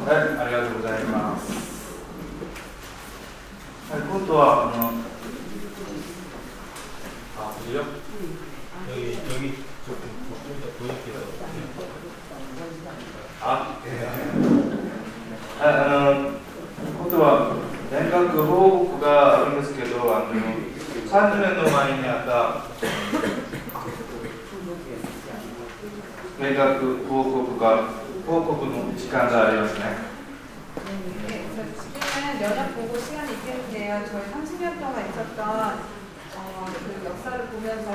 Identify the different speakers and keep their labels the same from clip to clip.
Speaker 1: はい、ありがとうございます。はい、今度は여기今度は大学報告があるんですけど、30年の前にあった大学報告の時間がありますね。
Speaker 2: 지금은 면접 보고 시간이 있겠는데요. 저희 30년 동안 있었던 그 역사를 보면서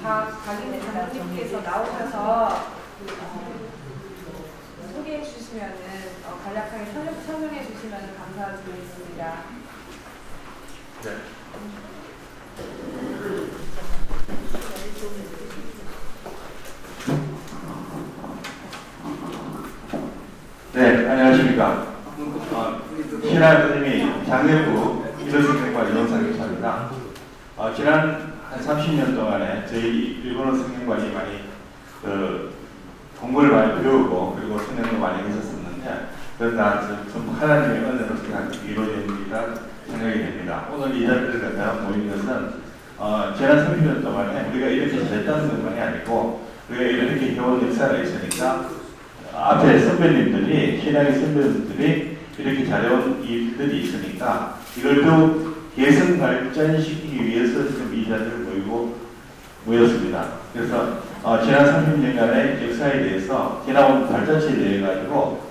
Speaker 2: 각 자기네 장로님께서 나오셔서 소개해 주시면은 간략하게 설명해 주시면 감사드리겠습니다.
Speaker 1: 네. 네, 안녕하십니까. 신하연님이 장례부 일원승경과 일원상교사입니다. 지난 한 30년 동안에 저희 일본어 성경관이 많이 공부를 많이 배우고 그리고 수행도 많이 했었었는데 그러나 전부 하나님의 은혜로 이루어집니다 생각이 됩니다. 오늘 이 자리를 갖다가 모인 것은 지난 30년 동안에 우리가 이렇게 잘했다는 것만이 아니고 우리가 이렇게 해온 역사가 있으니까 앞에 선배님들이 신앙의 선배님들이 이렇게 잘해온 일들이 있으니까 이걸 좀 개선 발전시키기 위해서 지금 이 자리를 모였습니다. 그래서 지난 30년간의 역사에 대해서 지나온 발전시에 대해 가지고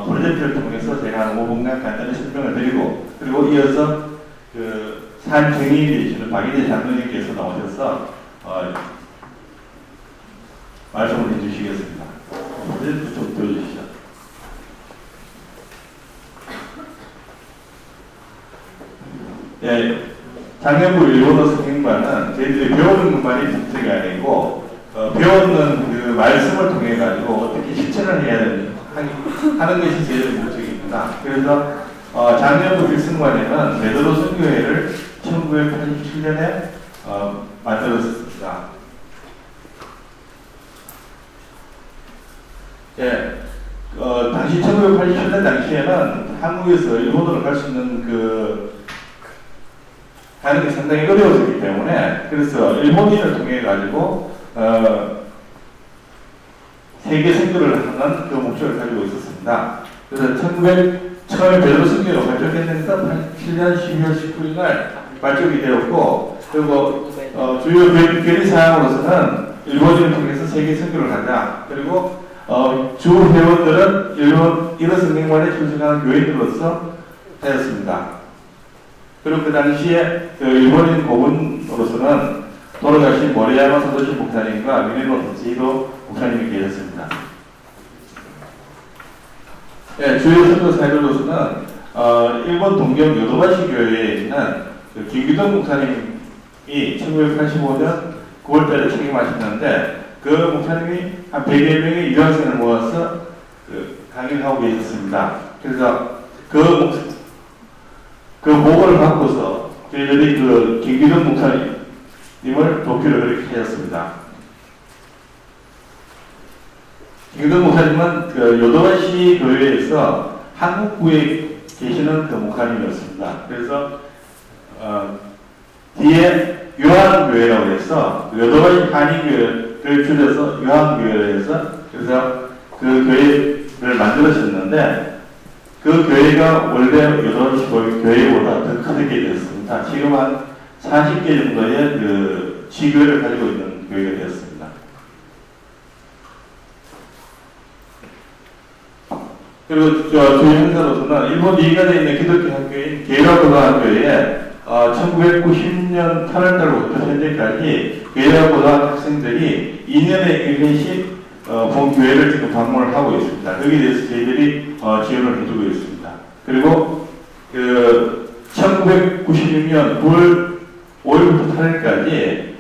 Speaker 1: 프로젝트를 통해서 제가 한 5분간 간단히 설명을 드리고 그리고 이어서 그 산정이 되시는 박인재 장로님께서 나오셔서 말씀을 해주시겠습니다. 프로젝트 좀 보여주시죠. 예, 장년부 일본어 성경반은 저희들이 배우는 것만이 목적이 아니고 배우는 그 말씀을 통해 가지고 어떻게 실천을 해야 하는 것이 저희들의 목적입니다. 그래서 장년부 일승관에는 베드로 선교회를 1987년에 만들었습니다. 예, 당시 1987년 당시에는 한국에서 일본으로 갈 수 있는 가는 게 상당히 어려워졌기 때문에 그래서 일본인을 통해 가지고 세계 선교를 하는 그 목적을 가지고 있었습니다. 그래서 처음에 베드로 선교로 발족했는데 87년 12월 19일 날 발족이 되었고 그리고 주요 결의사항으로서는 일본인을 통해서 세계 선교를 하자. 그리고 주 회원들은 일본 성경관에 출석하는 교인들로서 하였습니다. 그리고 그 당시에 일본인 고문으로서는 돌아가신 모리야마 사도시 목사님과 미네노 도치히도 목사님이 계셨습니다. 네, 주요 선교 사회로서는 일본 동경 요도바시 교회에 있는 김기동 목사님이 1985년 9월달에 책임하셨는데 그 목사님이 한 100여 명의 유학생을 모아서 강의를 하고 계셨습니다. 그래서 그 보고를 받고서 저희들이 김기동 목사님을 도쿄로 그렇게 하였습니다. 김기동 목사님은 요도바시 교회에서 한국구에 계시는 그 목사님이었습니다. 그래서 뒤에 요한교회라고 해서 요도바시 한인교회를 줄여서 요한교회로 해서 그래서 그 교회를 만들어졌는데 그 교회가 원래 요도바시 교회보다 더 크게 되었습니다. 지금 한 40개 정도의 지교회를 가지고 있는 교회가 되었습니다. 그리고 저희 행사로서는 일본 이가에 있는 기독교 학교인 게이라고등학교에 1990년 8월달부터 현재까지 게이라고등학교 학생들이 2년에 1년씩 본 교회를 지금 방문을 하고 있습니다. 거기에 대해서 저희들이 지원을 해주고 있습니다. 그리고 1996년 9월 5일부터 8일까지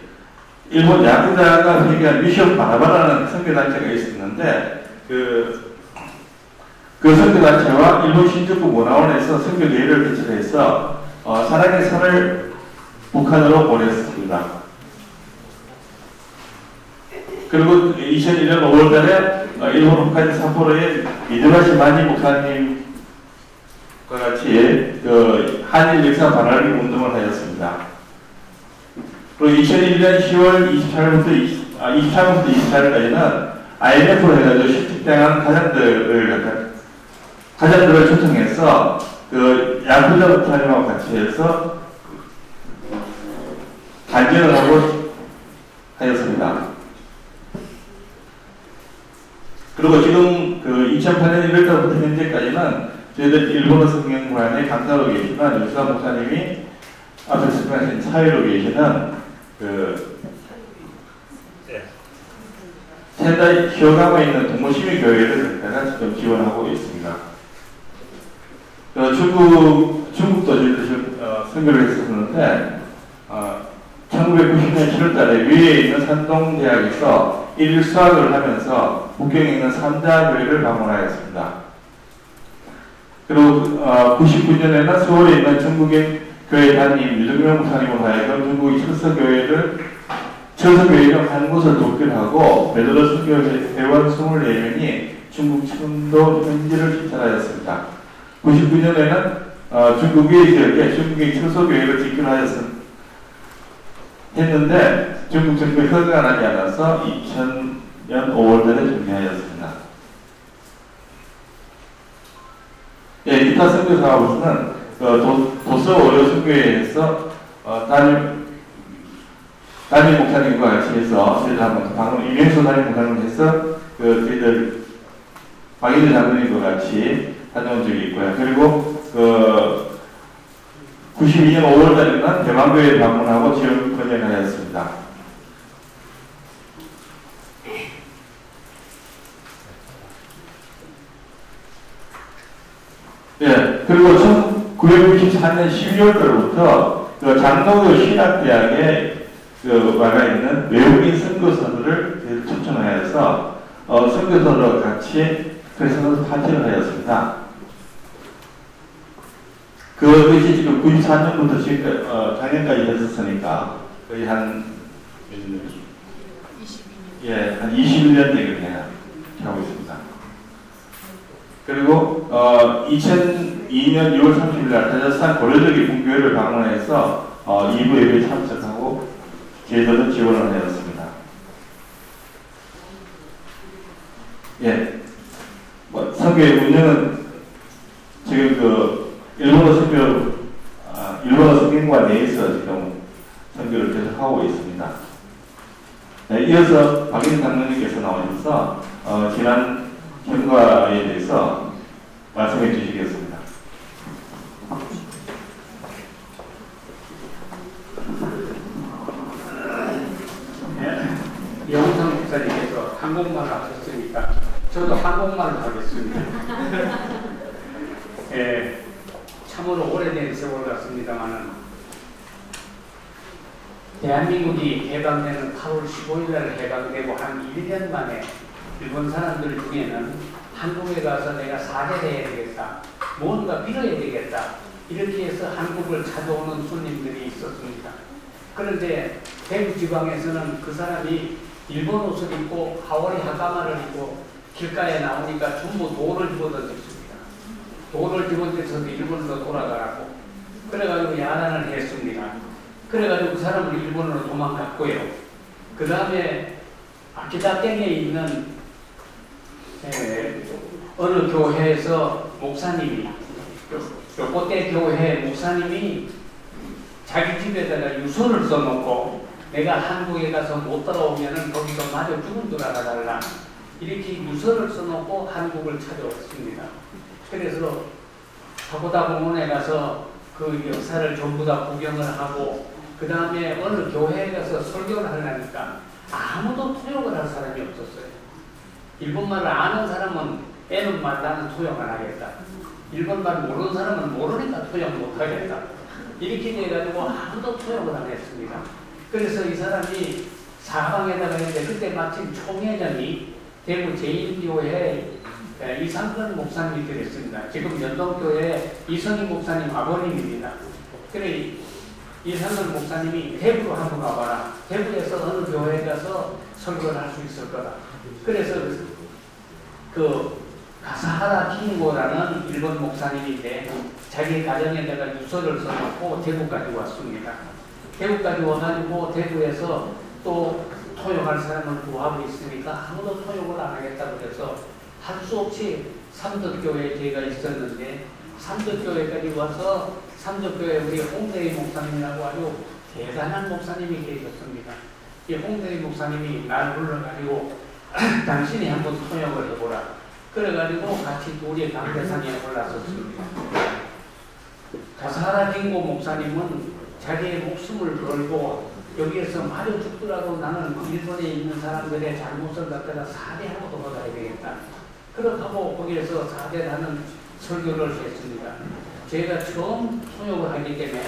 Speaker 1: 일본 야쿠자가 회개한 미션 바라바라는 선교단체가 있었는데 그 선교단체와 일본 신주쿠 문화원에서 선교대회를 개최해서 사랑의 산을 북한으로 보냈습니다. 그리고 2001년 5월달에 일본 홋카이도 삿포로의 이드마시 마니 목사님과 같이 그 한일 역사 반환 운동을 하였습니다. 그리고 2001년 10월 23일부터 24일까지는 IMF로 해가지고 실직당한 가장들을 초청해서 그 야쿠자 목사님하고 같이 해서 간증을 하고 하였습니다. 그리고 지금 그 2008년 1월달부터 현재까지는 저희들 일본어 성경관에 강사로 계시는 유수아 목사님이 앞에 설명하신 사회로 계시는 그仙台 히어가마에 있는 동모시민교회를 제가 지금 지원하고 있습니다. 중국도 저희들 선교를 했었는데 1990년 7월달에 위에 있는 산동대학에서 1일 수학을 하면서 북경에 있는 3자 교회를 방문하였습니다. 그리고 99년에는 서울에 있는 중국인 교회 담임 유정명 목사님으로 하여금 중국의 철서교회 중 한 곳을 독일하고 베드로 선교회 회원 24명이 중국 청도 현지를 시찰하였습니다. 99년에는 중국의 지역에 중국의 철서교회를 집결하였습니다. 했는데 중국 정부에 허가가 나지 않아서 2000년 5월달에 종료하였습니다. 예, 기타 선교 사업으로는 도서 어려 선교회에서 담임 목사님과 같이 해서 저희들 한번 방금 이명수 담임 목사님 해서 저희들 박인재 장로님과 같이 다녀온 적이 있고요. 그리고 92년 5월달에는 대만교회에 방문하고 지역 번영하였습니다. 예, 그리고 1994년 12월달부터 장로교 신학대학에 와가 있는 외국인 선교사들을 초청하여서 선교사들과 같이 크리스마스 파티를 하였습니다. 그것이 지금 94년부터 지금 작년까지 했었으니까 거의 한 22년. 한 21년 되겠네요. 하고 있습니다. 그리고 2002년 6월 30일 날 카자흐스탄 고려적인 분교회를 방문해서 2부 예배에 참석하고 저희들은 지원을 하였습니다. 예, 선교의 운영은 지금 일본어 성경관 내에서 지금 선교를 계속하고 있습니다. 네, 이어서 박인 장로님께서 나오셔서 지난 경과에 대해서 말씀해 주시겠습니다.
Speaker 3: 영상 목사님께서 한국말을 하셨으니까 저도 한국말을 하겠습니다. 예, 참으로 오래된 세월 같습니다만은 대한민국이 해방되는 8월 15일 날 해방되고 한 1년 만에 일본 사람들 중에는 한국에 가서 내가 사죄를 해야 되겠다, 뭔가 빌어야 되겠다, 이렇게 해서 한국을 찾아오는 손님들이 있었습니다. 그런데 대구 지방에서는 그 사람이 일본 옷을 입고 하와이 하가마를 입고 길가에 나오니까 전부 돌을 집어던졌습니다. 돌을 집어던져서 일본으로 돌아가라고. 그래가지고 야단을 했습니다. 그래가지고 그 사람을 일본으로 도망갔고요. 그 다음에 아키타땡에 있는 어느 교회에서 목사님이, 요코테 교회 목사님이 자기 집에다가 유서를 써놓고 내가 한국에 가서 못 돌아오면은 거기서 마저 죽은 줄 알아달라, 이렇게 유서를 써놓고 한국을 찾아왔습니다. 그래서 사고다 공원에 가서 그 역사를 전부 다 구경을 하고 그 다음에 어느 교회에 가서 설교를 하려니까 아무도 토역을 할 사람이 없었어요. 일본말을 아는 사람은 애는 말 나는 토역 안 하겠다, 일본말 모르는 사람은 모르니까 토역 못 하겠다, 이렇게 돼가지고 아무도 토역을 안 했습니다. 그래서 이 사람이 사방에다가 했는데 그때 마침 총회장이 대구 제1교회 이상근 목사님이 되었습니다. 지금 연동교회 이성희 목사님 아버님입니다. 그래 이상근 목사님이 대구로 한번 가봐라. 대구에서 어느 교회에 가서 설교를 할 수 있을 거다. 그래서 그 가사하라 킹고라는 일본 목사님인데 자기 가정에다가 유서를 써놓고 대구까지 왔습니다. 대구까지 와가지고 대구에서 또 토용할 사람을 구하고 있으니까 아무도 토용을 안 하겠다 그래서 할 수 없이 삼덕교회에 제가 있었는데 삼덕교회까지 와서 삼덕교회 우리 홍대희 목사님이라고 아주 대단한 목사님이 계셨습니다. 이 홍대희 목사님이 날 불러가지고 당신이 한번 통역을 해보라. 그래가지고 같이 우리 강대산에 올라섰습니다. 가사하라 킹고 목사님은 자기의 목숨을 걸고 여기에서 마저 죽더라도 나는 일본에 있는 사람들의 잘못을 갖다가 사죄하고 도망가야 되겠다. 그렇다고 거기에서 사죄하는 설교를 했습니다. 제가 처음 통역을 하기 때문에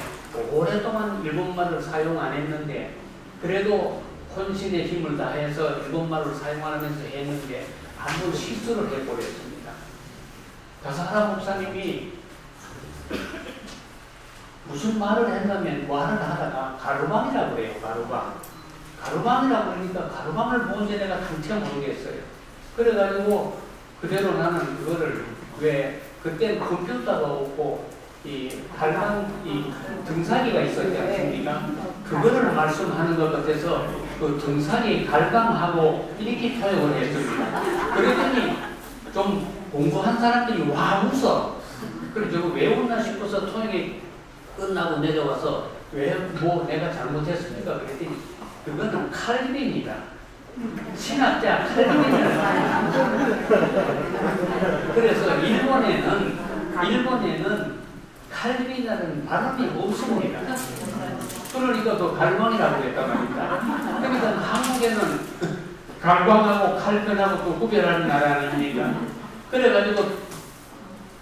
Speaker 3: 오랫동안 일본말을 사용 안 했는데 그래도 혼신의 힘을 다해서 일본말을 사용하면서 했는데 한번 실수를 해버렸습니다. 가사하라 목사님이 무슨 말을 했냐면 말을 하다가 가루방이라고 그래요. 가루방이라고 그러니까 가루방을 뭔지 내가 당체 모르겠어요. 그래가지고 그대로 나는 그거를 왜 그때 컴퓨터가 없고 이 갈방 이 등사기가 있었지 않습니까? 그거를 말씀하는 것 같아서 그 등사기 갈방하고 이렇게 표현을 했습니다. 그랬더니 좀 공부한 사람들이 와 웃어. 그래서 왜 웃나 싶어서 통역이 끝나고 내려와서 왜 뭐 내가 잘못했습니까? 그랬더니 그거는 칼빈이다. 신학자 칼빈이다. 그래서 일본에는 칼빈이라는 발음이 없습니다. 그러니까 그 갈방이라고 했단 말입니다. 그러니까 한국에는 갈방하고 칼빈하고 또 구별하는 나라 아닙니까? 그래가지고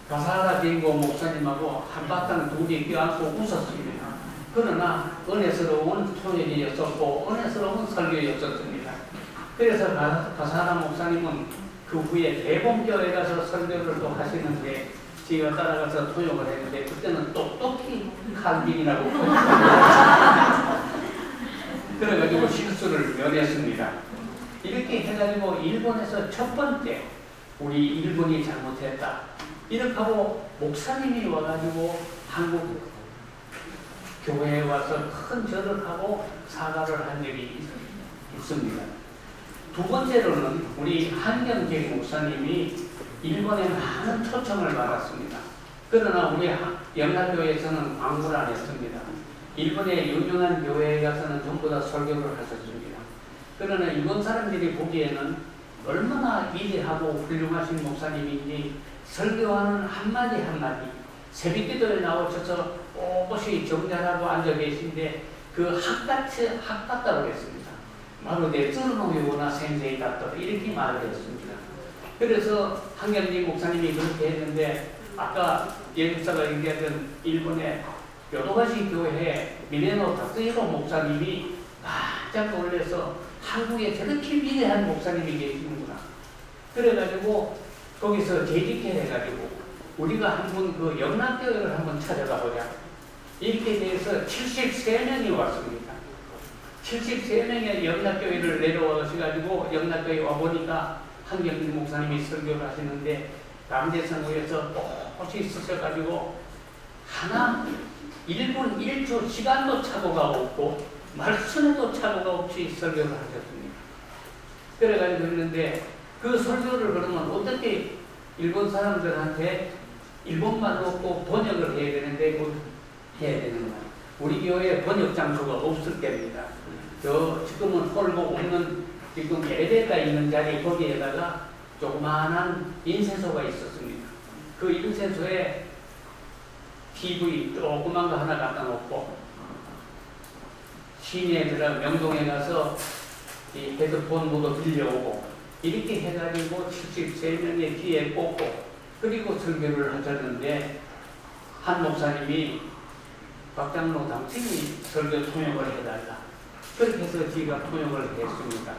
Speaker 3: 가사하라 킹고 목사님하고 한바탕 둘이 껴안고 웃었습니다. 그러나 은혜스러운 통역이었었고 은혜스러운 설교였었습니다. 그래서 가사하라 목사님은 그 후에 대봉교회 가서 설교를 또 하시는데 제가 따라가서 통역을 했는데 그때는 똑똑히 칼빈이라고 그래가지고 실수를 면했습니다. 이렇게 해가지고 일본에서 첫 번째 우리 일본이 잘못했다. 이렇게 하고 목사님이 와가지고 한국 교회에 와서 큰 절을 하고 사과를 한 적이 있습니다. 두 번째로는 우리 한경재 목사님이 일본에 많은 초청을 받았습니다. 그러나 우리 영락교회에서는 광고를 안 했습니다. 일본의 유명한 교회에 가서는 전부 다 설교를 하셨습니다. 그러나 일본 사람들이 보기에는 얼마나 위대하고 훌륭하신 목사님인지 설교하는 한마디 한마디 새벽기도에 나오셔서 꼿꼿이 정전하고 앉아 계신데 그 학 같다고 했습니다. 마루데 쯔르노요나 센세이 같다 이렇게 말을 했습니다. 그래서 한경진 목사님이 그렇게 했는데 아까 예술사가 얘기하던 일본의 요도가시 교회 미네노 다스히로 목사님이 깜짝 놀라서 한국에 저렇게 위대한 목사님이 계시는구나. 그래가지고 거기서 재직해 해가지고 우리가 한번 그 영락교회를 한번 찾아가 보자. 이렇게 돼서 73명이 왔습니다. 73명의 영락교회를 내려오셔가지고 영락교회 와보니까 한경진 목사님이 설교를 하시는데 남대성구에서 꼿꼿이 쓰셔가지고 하나 1분 1초 시간도 착오가 없고 말씀에도 착오가 없이 설교를 하셨습니다. 그래가지고 그랬는데 그 설교를 그러면 어떻게 일본 사람들한테 일본말로 꼭 번역을 해야 되는데 그 해야 되는 거야. 우리 교회에 번역 장소가 없을 때입니다. 저 지금은 홀고 없는 지금 엘리베이터가 있는 자리 거기에다가 조그마한 인쇄소가 있었습니다. 그 인쇄소에 TV 조그만 거 하나 갖다 놓고 시내에 들어 명동에 가서 이 헤드폰 모두 빌려오고 이렇게 해가지고 73명의 귀에 꽂고 그리고 설교를 하셨는데 한 목사님이 박장로 당신이 설교 통역을 해달라. 그렇게 해서 제가 통역을 했습니다.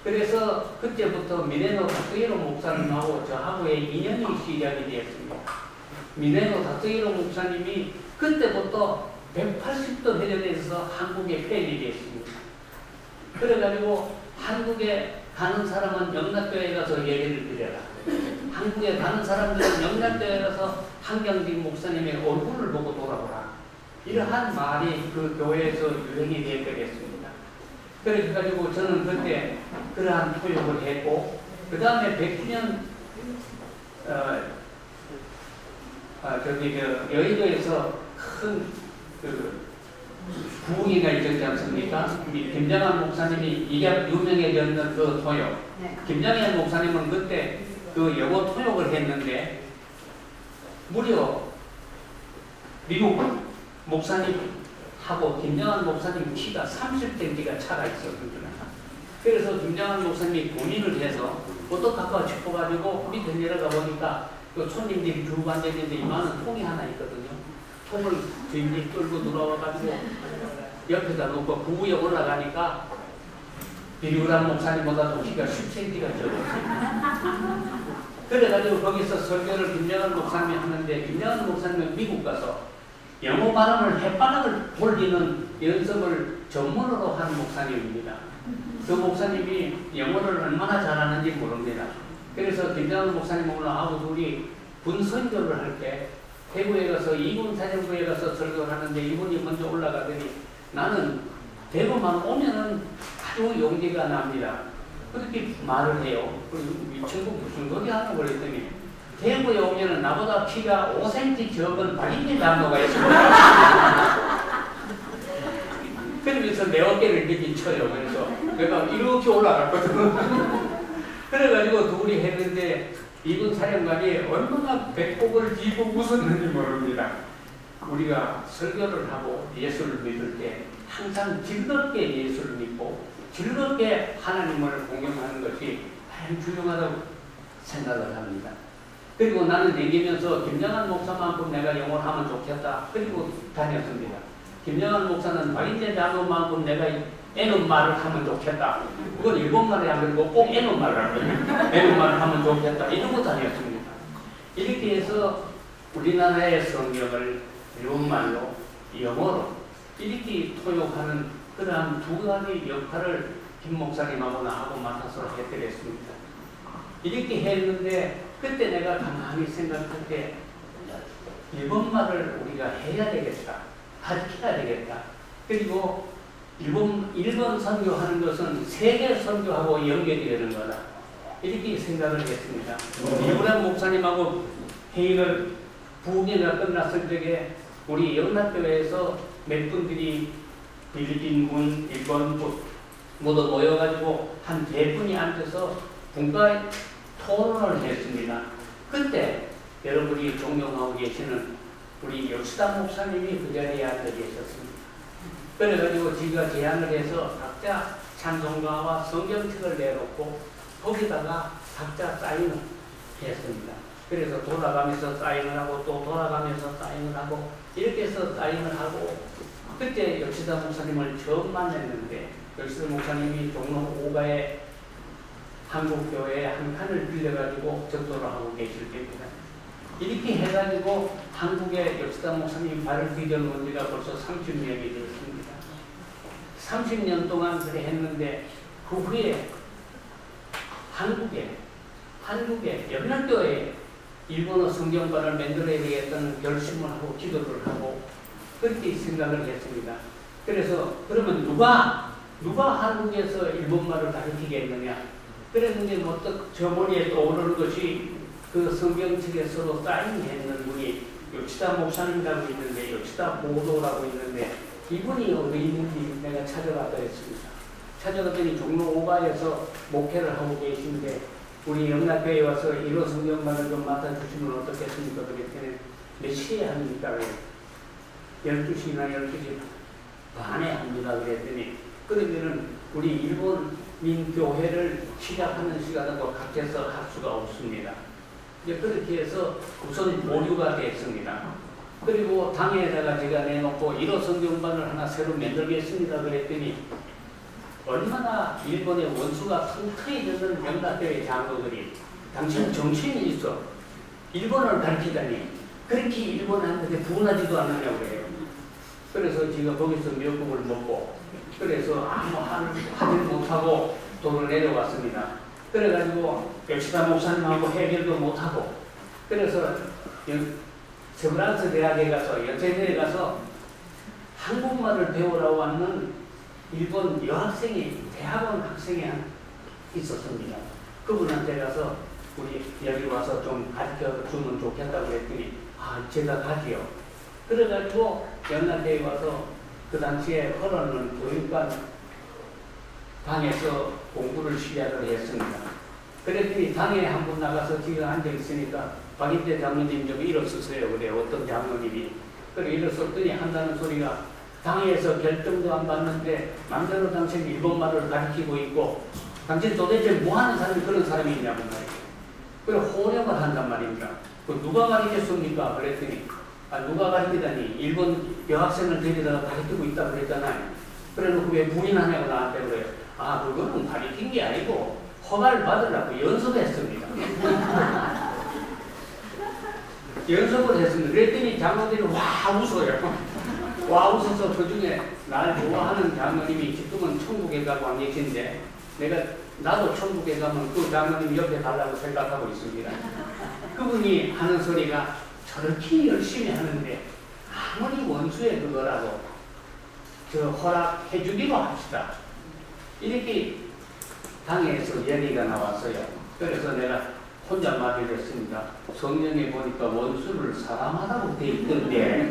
Speaker 3: 그래서 그때부터 미네노 다스히로 목사님하고 저하고의 인연이 시작이 되었습니다. 미네노 다스히로 목사님이 그때부터 180도 회전해서 한국에 폐일이 있습니다. 그래가지고 한국에 가는 사람은 영락교회 가서 예배를 드려라. 한국에 가는 사람들은 영락교회 가서 한경직 목사님의 얼굴을 보고 돌아보라. 이러한 말이 그 교회에서 유행이 되었겠습니다. 그래가지고 저는 그때 그러한 토역을 했고, 그 다음에 100주년 여의도에서 큰 부흥회가 있었지 않습니까? 김정한 목사님이 이게 유명해졌는 그 토역.
Speaker 2: 네.
Speaker 3: 김정한 목사님은 그때 그 영어 토역을 했는데 무려 미국 목사님하고 김정한 목사님 키가 30cm가 차가 있었거든요. 그래서 김정한 목사님이 고민을 해서 어떡할까 싶어가지고 밑에 내려가 보니까 그 손님들이 두 앉아있는데 이만한 통이 하나 있거든요. 통을 주인이 끌고 들어와가지고 옆에다 놓고 부부에 올라가니까 비류란 목사님보다도 키가 10cm가 적었어요. 그래가지고 거기서 설교를 김정한 목사님이 하는데, 김정한 목사님은 미국 가서 영어 발음을 햇바닥을 돌리는 연습을 전문으로 하는 목사님입니다. 그 목사님이 영어를 얼마나 잘하는지 모릅니다. 그래서 김정한 목사님하고 나하고 둘이 분선교를 할 때 대구에 가서 이군 사령부에 가서 설교를 하는데 이분이 먼저 올라가더니 나는 대구만 오면은 아주 용기가 납니다. 그렇게 말을 해요. 이 친구 무슨 소리 하는 걸 했더니 대구에 오면은 나보다 키가 5cm 적은 박인재 장로가 있습니다. 그러면서 내 어깨를 이렇게 쳐요. 그래서 내가 이렇게 올라갔거든. 그래가지고 둘이 했는데 이군 사령관이 얼마나 배꼽을 쥐고 웃었는지 모릅니다. 우리가 설교를 하고 예수를 믿을 때 항상 즐겁게 예수를 믿고 즐겁게 하나님을 공경하는 것이 가장 중요하다고 생각을 합니다. 그리고 나는 다니면서 김정한 목사만큼 내가 영어를 하면 좋겠다. 그리고 다녔습니다. 김정한 목사는 박인재 장로만큼 내가 N음말을 하면 좋겠다. 그건 일본말이 아니고 꼭 N음말을 하거든요. N음말을 하면 좋겠다. 이러고 다녔습니다. 이렇게 해서 우리나라의 성경을 일본말로 영어로 이렇게 토역하는 그러한 두 가지 역할을 김 목사님하고 나하고 맡아서 해드렸습니다. 이렇게 했는데 그때 내가 가만히 생각할 때 일본말을 우리가 해야 되겠다. 가르쳐야 되겠다. 그리고 일본 선교하는 것은 세계 선교하고 연결이 되는 거다. 이렇게 생각을 했습니다. 이브람 목사님하고 회의를 부흥회가 끝났을 적에 우리 영락교회에서 몇 분들이 필리핀군, 일본군 모두 모여가지고 한 4분이 앉아서 분과 토론을 했습니다. 그때 여러분이 존경하고 계시는 우리 요시다 목사님이 그 자리에 앉아 계셨습니다. 그래가지고 제가 제안을 해서 각자 찬송가와 성경책을 내놓고 거기다가 각자 사인을 했습니다. 그래서 돌아가면서 사인을 하고 또 돌아가면서 사인을 하고 이렇게 해서 사인을 하고 그때 요시다 목사님을 처음 만났는데 요시다 목사님이 종로 5가에 한국교회에 한 칸을 빌려가지고 전도를 하고 계실 때입니다. 이렇게 해가지고 한국에 요시다 목사님이 발을 디뎌놓은 지가 벌써 30년이 되었습니다. 30년 동안 그래 했는데 그 후에 한국에 영락교회에 일본어 성경관을 만들어야 되겠다는 결심을 하고 기도를 하고 그렇게 생각을 했습니다. 그래서 그러면 누가 한국에서 일본말을 가르치겠느냐? 그랬는데 뭐 저 머리에 떠오르는 것이 그 성경책에 서로 사인했는 분이 요시다 목사님이라고 있는데 요시다 보도라고 있는데 이분이 어디 있는지 내가 찾아가다 했습니다. 찾아갔더니 종로 5가에서 목회를 하고 계신데 우리 영락교회에 와서 1호 성경관을 좀 맡아주시면 어떻겠습니까? 그랬더니 몇 시에 합니까? 12시나 12시 반에 합니다. 그랬더니 그러면은 우리 일본민 교회를 시작하는 시간하고 같아서 할 수가 없습니다. 이제 그렇게 해서 우선 보류가 됐습니다. 그리고 당에다가 제가 내놓고 1호 성경관을 하나 새로 만들겠습니다. 그랬더니 얼마나 일본의 원수가 텅텅해졌는 영락교회 장로들이 당신 정신이 있어. 일본어를 가르치다니 그렇게 일본한테 분하지도 않느냐고 해요. 그래서 지가 거기서 미역국을 먹고 그래서 아무 하질 못하고 도로 내려왔습니다. 그래가지고 요시다 목사님하고 해결도 못하고 그래서 세브란스 대학에 가서 여체대에 가서 한국말을 배우러 왔는 일본 여학생이 대학원 학생이 있었습니다. 그분한테 가서 우리 여기 와서 좀 가르쳐 주면 좋겠다고 했더니 제가 가지요. 그래가지고 연락대에 와서 그 당시에 허러는 교육관 방에서 공부를 시작을 했습니다. 그랬더니 당에 한 번 나가서 지가 앉아 있으니까 박인태 장로님 좀 일어서세요. 그래 어떤 장로님이 그래 일어섰더니 한다는 소리가 당에서 결정도 안 받는데 맘대로 당신 일본말을 가르치고 있고 당신 도대체 뭐 하는 사람이 그런 사람이 있냐고 말이에요. 그래 혼역을 한단 말입니다. 그 누가 가르쳤습니까? 그랬더니 누가 가르치다니 일본 여학생을 데리다가 가르치고 있다고 그랬잖아요. 그래 놓고 왜 부인하냐고 나한테 그래요. 그거는 가르친 게 아니고 허가를 받으려고 연습했습니다. 연습을 했습니다. 그랬더니 장로들이 와 웃어요. 와 웃어서 그중에 날 좋아하는 장로님이 지금은 천국에 가고 안 계신데 나도 천국에 가면 그 장로님 옆에 가려고 생각하고 있습니다. 그분이 하는 소리가 저렇게 열심히 하는데 아무리 원수의 그거라도 저 허락해 주기로 합시다. 이렇게 당에서 얘기가 나왔어요. 그래서 내가 혼자 말을 했습니다. 성경에 보니까 원수를 사랑하라고 돼 있던데.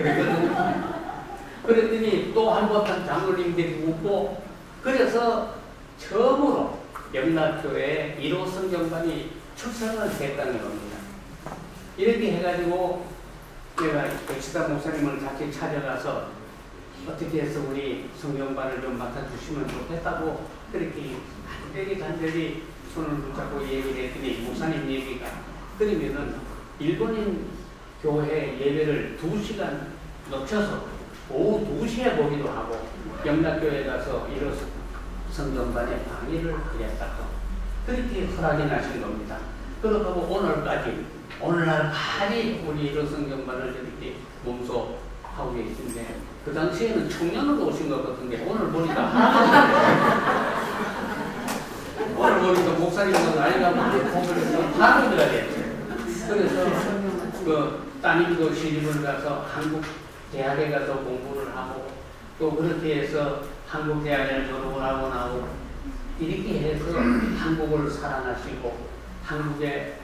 Speaker 3: 그랬더니 또 한 번 장로님들이 웃고 그래서 처음으로 영락교회 1호 성경반이 출생을 했다는 겁니다. 이렇게 해가지고 내가 역시다 목사님을 같이 찾아가서 어떻게 해서 우리 성경반을 좀 맡아주시면 좋겠다고 그렇게 간절히 손을 붙잡고 얘기를 했더니 목사님 얘기가 그러면은 일본인 교회 예배를 2시간 늦춰서 오후 2시에 보기도 하고 영락교회 가서 이뤄서 성경반에 강의를 드렸다고 그렇게 허락이 나신 겁니다. 그렇고 오늘날까지 우리 이런 성경반을 이렇게 몸소 하고 계신데 그 당시에는 청년으로 오신 것 같은데 오늘 보니까 오늘 보니까 목사님은 아니가 공부를 다른 데가 됐어요. 그래서 그 따님도 시집을 가서 한국 대학에 가서 공부를 하고 또 그렇게 해서 한국 대학을 졸업을 하고 나오고 이렇게 해서 한국을 사랑하시고 한국에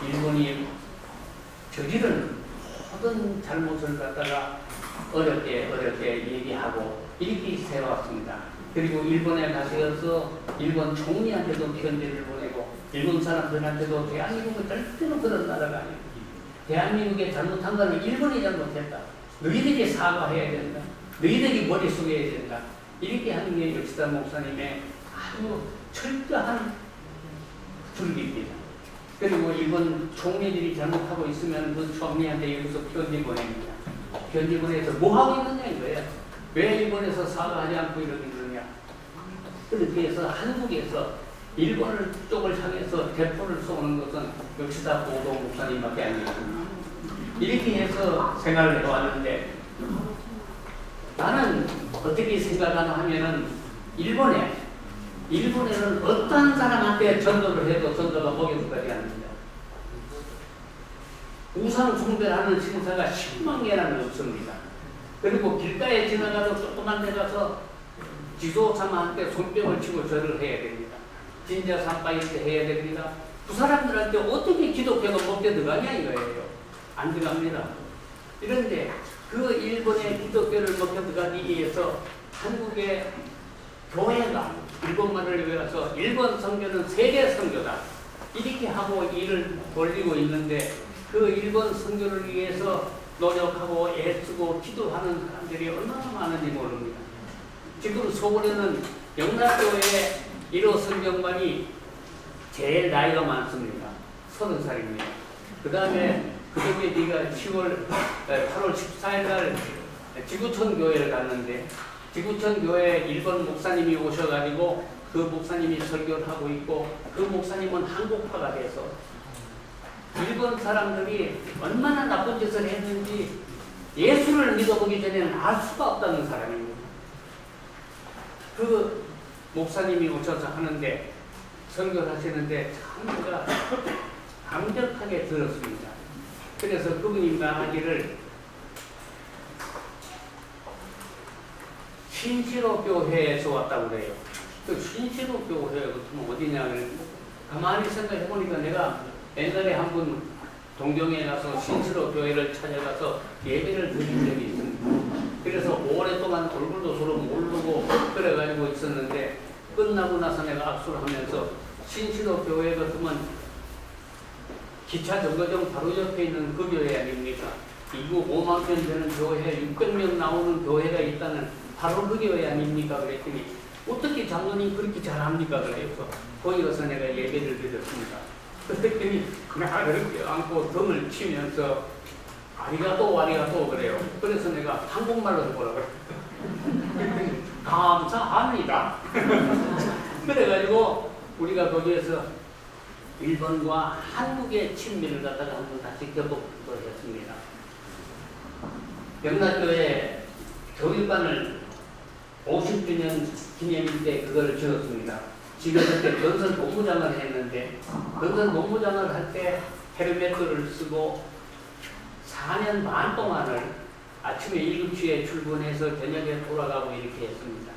Speaker 3: 일본이 저지른 모든 잘못을 갖다가 어렵게 얘기하고 이렇게 세워왔습니다. 그리고 일본에 가셔서 일본 총리한테도 편지를 보내고 일본 사람들한테도 대한민국은 절대로 그런 나라가 아니고 대한민국에 잘못한 거는 일본이 잘못했다. 너희들이 사과해야 된다. 너희들이 머리 숙여야 된다. 이렇게 하는 게 역시다 목사님의 아주 철저한 줄기입니다. 그리고 일본 총리들이 잘못하고 있으면 그 총리한테 여기서 편지 보냅니다. 편지 보내서 뭐 하고 있느냐 이거예요. 왜 일본에서 사과하지 않고 이러고 있느냐. 그렇게 해서 한국에서 일본 쪽을 향해서 대포를 쏘는 것은 역시다 보도 목사님밖에 아니거든요. 이렇게 해서 생각을 해왔는데 나는 어떻게 생각하나 하면은 일본에는 어떠한 사람한테 전도를 해도 전도가 목욕까지 합니다. 우상 숭배하는 신사가 10만 개나 없습니다. 그리고 길가에 지나가서 조그만 데 가서 지도사한테 손뼉을 치고 절을 해야 됩니다. 진짜 삼바일 때 해야 됩니다. 그 사람들한테 어떻게 기독교가 먹게 들어가냐 이거예요. 안 들어갑니다. 이런데 그 일본의 기독교를 먹게 들어가기 위해서 한국의 교회가 일본말을 외워서 일본 선교는 세계 선교다. 이렇게 하고 일을 벌리고 있는데 그 일본 선교를 위해서 노력하고 애쓰고 기도하는 사람들이 얼마나 많은지 모릅니다. 지금 서울에는 영락교회 1호 성경반이 제일 나이가 많습니다. 30살입니다. 그 다음에 그저께 네가 8월 14일 날 지구촌 교회를 갔는데 지구촌 교회 일본 목사님이 오셔가지고 그 목사님이 설교를 하고 있고 그 목사님은 한국파가 돼서 일본 사람들이 얼마나 나쁜 짓을 했는지 예수를 믿어보기 전에는 알 수가 없다는 사람입니다. 그 목사님이 오셔서 하는데 설교를 하시는데 참 제가 강력하게 들었습니다. 그래서 그분이 말하기를 신시로 교회에서 왔다고 그래요. 그 신시로 교회가 어디냐 가만히 생각해 보니까 내가 옛날에 한 번 동경에 가서 신시로 교회를 찾아가서 예배를 드린 적이 있습니다. 그래서 오랫동안 얼굴도 서로 모르고 그래가지고 있었는데 끝나고 나서 내가 악수를 하면서 신시로 교회 같으면 기차 정거장 바로 옆에 있는 그 교회 아닙니까? 이거 5만 편 되는 교회 600명 나오는 교회가 있다는 바로 그 교회 아닙니까? 그랬더니 어떻게 장로님 그렇게 잘합니까? 그래서 거기 가서 내가 예배를 드렸습니다. 그랬더니 그렇게 안고 등을 치면서 아리가또 아리가또 그래요. 그래서 내가 한국말로 해보라고 그래요. 감사합니다. 그래가지고 우리가 거기에서 일본과 한국의 친밀을 갖다가 한번 다시 겹보도록 했습니다. 영락교회 교육반을 50주년 기념일 때 그걸 지었습니다. 지었을 때 건설 본부장을 했는데 건설 본부장을 할 때 헬멧을 쓰고 4년 반 동안을 아침에 7시에 출근해서 저녁에 돌아가고 이렇게 했습니다.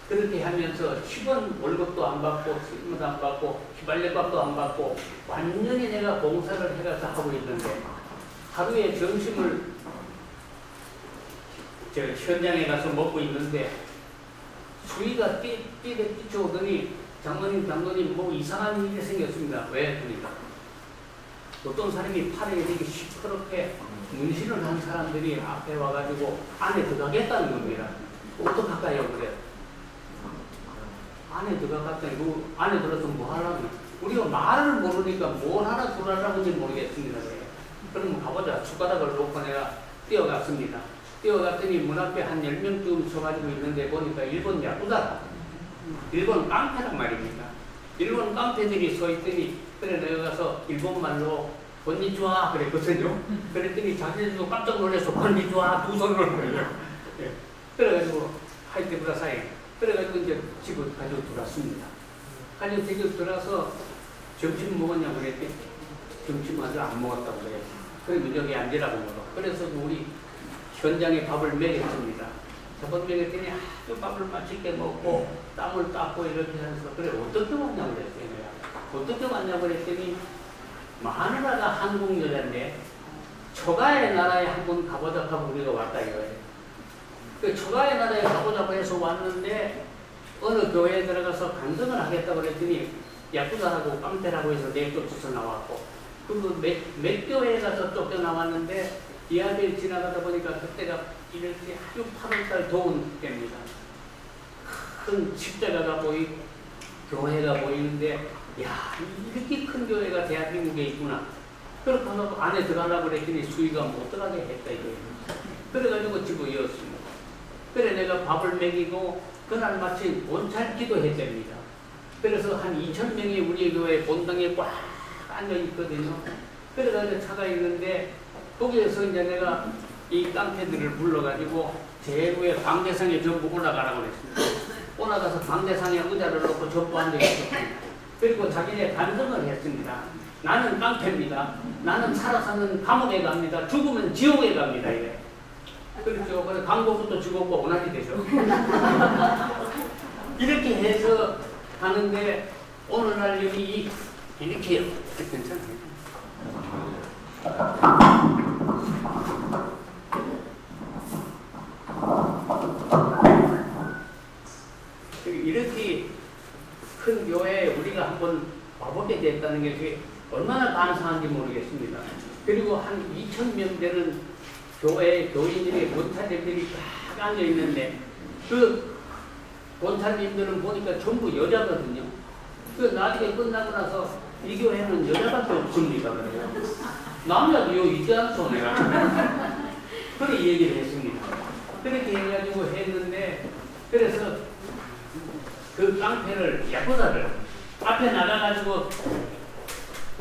Speaker 3: 그렇게 하면서 10원 월급도 안 받고 세금도 안 받고 휘발유값도 안 받고 완전히 내가 봉사를 해가서 하고 있는데 하루에 점심을 저 현장에 가서 먹고 있는데 수위가 뛰쳐오더니 장로님 뭐 이상한 일이 생겼습니다. 왜? 그러니까 어떤 사람이 팔에 이렇게 시커멓게 문신을 한 사람들이 앞에 와가지고 안에 들어가겠다는 겁니다. 어떡할까요? 그래. 안에 들어갔더니 그 안에 들어서 뭐 하려고 우리가 말을 모르니까 뭘 하나 돌아라는지 모르겠습니다. 그러면 가보자. 숟가락을 놓고 내가 뛰어갔습니다. 뛰어갔더니 문 앞에 한 10명쯤 서가지고 있는데 보니까 일본 야구다. 일본 깡패란 말입니다. 일본 깡패들이 서 있더니 그래 내가 가서 일본말로 건니치와 그랬거든요. 그랬더니 자기들도 깜짝 놀라서 건니치와 두 손을 올려요. 예. 그래가지고 하이테 브라사이 그래가지고 이제 집을 가지고 들어왔습니다. 가지고 집에 들어와서 점심 먹었냐고 그랬더니 점심 아직 안 먹었다고 그래요. 그래서 여기 앉으라고 물어. 그래서 우리 현장에 밥을 먹였습니다. 밥을 먹였더니 아주 밥을 맛있게 먹고 땀을 닦고 이렇게 해서 그래 어떻게 왔냐고 그랬더니 어떻게 왔냐고 그랬더니 마누라가 한국 여자인데 초가의 나라에 한번 가보자 하고 우리가 왔다 이거예요. 그 초가의 나라에 가보자고 해서 왔는데 어느 교회에 들어가서 간증을 하겠다고 그랬더니 야구자라고 깡패라고 해서 내쫓아서 나왔고 그리고 몇 교회에 가서 쫓겨나왔는데 이 아들이 지나가다 보니까 그때가 이렇게 아주 8월달 더운 때입니다. 큰 십자가가 보이고 교회가 보이는데 야 이렇게 큰 교회가 대한민국에 있구나. 그렇게 하고 안에 들어가려고 그랬더니 수위가 못 들어가게 했다 이거예요. 그래가지고 집어이었습니다. 그래 내가 밥을 먹이고 그날 마침 본찰 기도했답니다. 그래서 한 2,000명이 우리 교회 본당에 꽉 앉아있거든요. 그래가지고 차가 있는데 거기에서 이제 내가 이 깡패들을 불러가지고 제후에 방대상에 전부 올라가라고 그랬습니다. 올라가서 방대상에 의자를 놓고 전부 앉아있었습니다. 그리고 자기네 간증을 했습니다. 나는 깡패입니다. 나는 살아서는 감옥에 갑니다. 죽으면 지옥에 갑니다. 이래. 그렇죠. 그래서 강도부터 죽었고 원한이 되죠. 이렇게 해서 가는데 오늘날 여기 이렇게요. 괜찮아요. 이렇게 큰 교회에 우리가 한번 와보게 됐다는 게 얼마나 감사한지 모르겠습니다. 그리고 한 2,000명 되는 교회 교인들이 권사님들이 딱 앉아 있는데 그 권사님들은 보니까 전부 여자거든요. 그 나중에 끝나고 나서 이 교회는 여자밖에 없습니다. 그래요. 남자도 요 있지 않소 내가. 그렇게 얘기를 했습니다. 그렇게 해가지고 했는데 그래서 그 깡패를 야구자를 앞에 나가가지고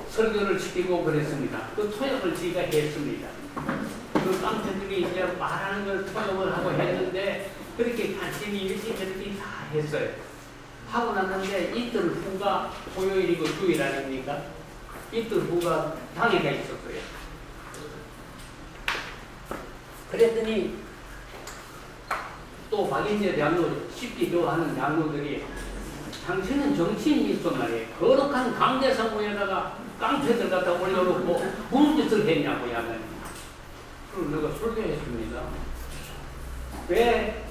Speaker 3: 설교를 시키고 그랬습니다. 그 토역을 저희가 했습니다. 그 깡패들이 이제 말하는 걸 토용을 하고 했는데 그렇게 간신히 이렇게 저렇게 다 했어요. 하고 났는데 이틀 후가 토요일이고 주일 아닙니까? 이틀 후가 당회가 있었어요. 그랬더니 또 박인재 장로, 십기도 하는 장로들이 당신은 정치인이 있단 말이에요. 거룩한 강대상무에다가 깡패들 갖다 올려놓고 무슨 짓을 했냐고 하면 그럼 내가 설교했습니다. 왜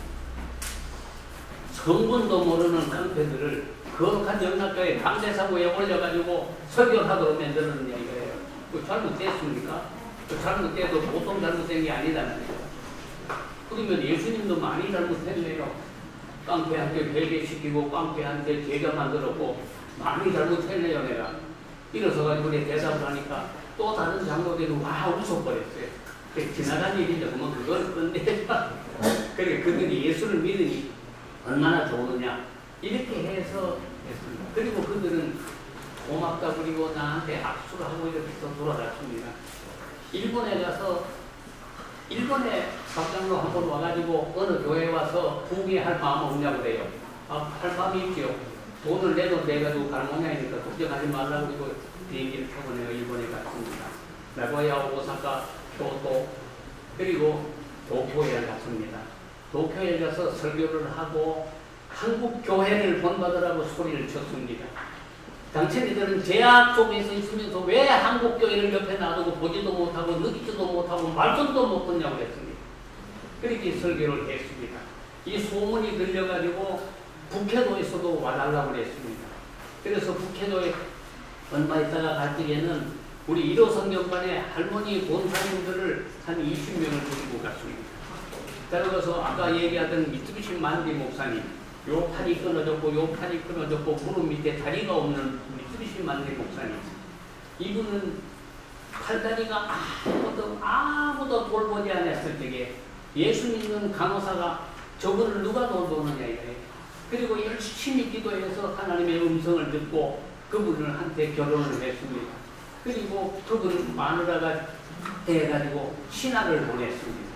Speaker 3: 성분도 모르는 깡패들을 거룩한 영락교회 강대상무에 올려가지고 설교하도록 만들었느냐 이거예요. 그 잘못됐습니까? 그 잘못돼도 보통 잘못된 게 아니다는 거예요. 그러면 예수님도 많이 잘못했네요. 깡패한테 회개시키고 깡패한테 제자 만들었고 많이 잘못했네요 내가. 일어서가지고 내 대답을 하니까 또 다른 장로들이 와 웃어버렸어요. 지나간 일이죠. 그러면 그걸 끝내자. 그래 그들이 예수를 믿으니 얼마나 좋으냐 이렇게 해서 했습니다. 그리고 그들은 고맙다 그리고 나한테 악수를 하고 이렇게 해서 돌아갔습니다. 일본에 가서 일본에 박장로 한 번 와가지고 어느 교회에 와서 부귀할 마음 없냐고 그래요. 아, 할 마음이 있죠. 돈을 내도 내가지고 가는 모양이니까 걱정하지 말라고 그리고 비행기를 타고 내가 일본에 갔습니다. 나고야, 오사카, 교토 그리고 도쿄에 갔습니다. 도쿄에 가서 설교를 하고 한국 교회를 본받으라고 소리를 쳤습니다. 당신들은 제약 속에서 있으면서 왜 한국 교회를 옆에 놔두고 보지도 못하고 느끼지도 못하고 말씀도 못 듣냐고 했습니다. 그렇게 설교를 했습니다. 이 소문이 들려가지고 북해도에서도 와달라고 했습니다. 그래서 북해도에 얼마 있다가 갈 적에는 우리 1호 성경관에 할머니 권사님들을 한 20명을 데리고 갔습니다. 따라서 아까 얘기하던 미쓰비시 만디 목사님, 요 팔이 끊어졌고 요 팔이 끊어졌고 무릎 밑에 다리가 없는 미쓰비시 만디 목사님. 이분은 팔다리가 아무도 돌보지 않았을 적에 예수 믿는 간호사가 저분을 누가 돌보느냐 이거예요. 그리고 열심히 기도해서 하나님의 음성을 듣고 그분을 한테 결혼을 했습니다. 그리고 그분은 마누라가 돼가지고 신학을 보냈습니다.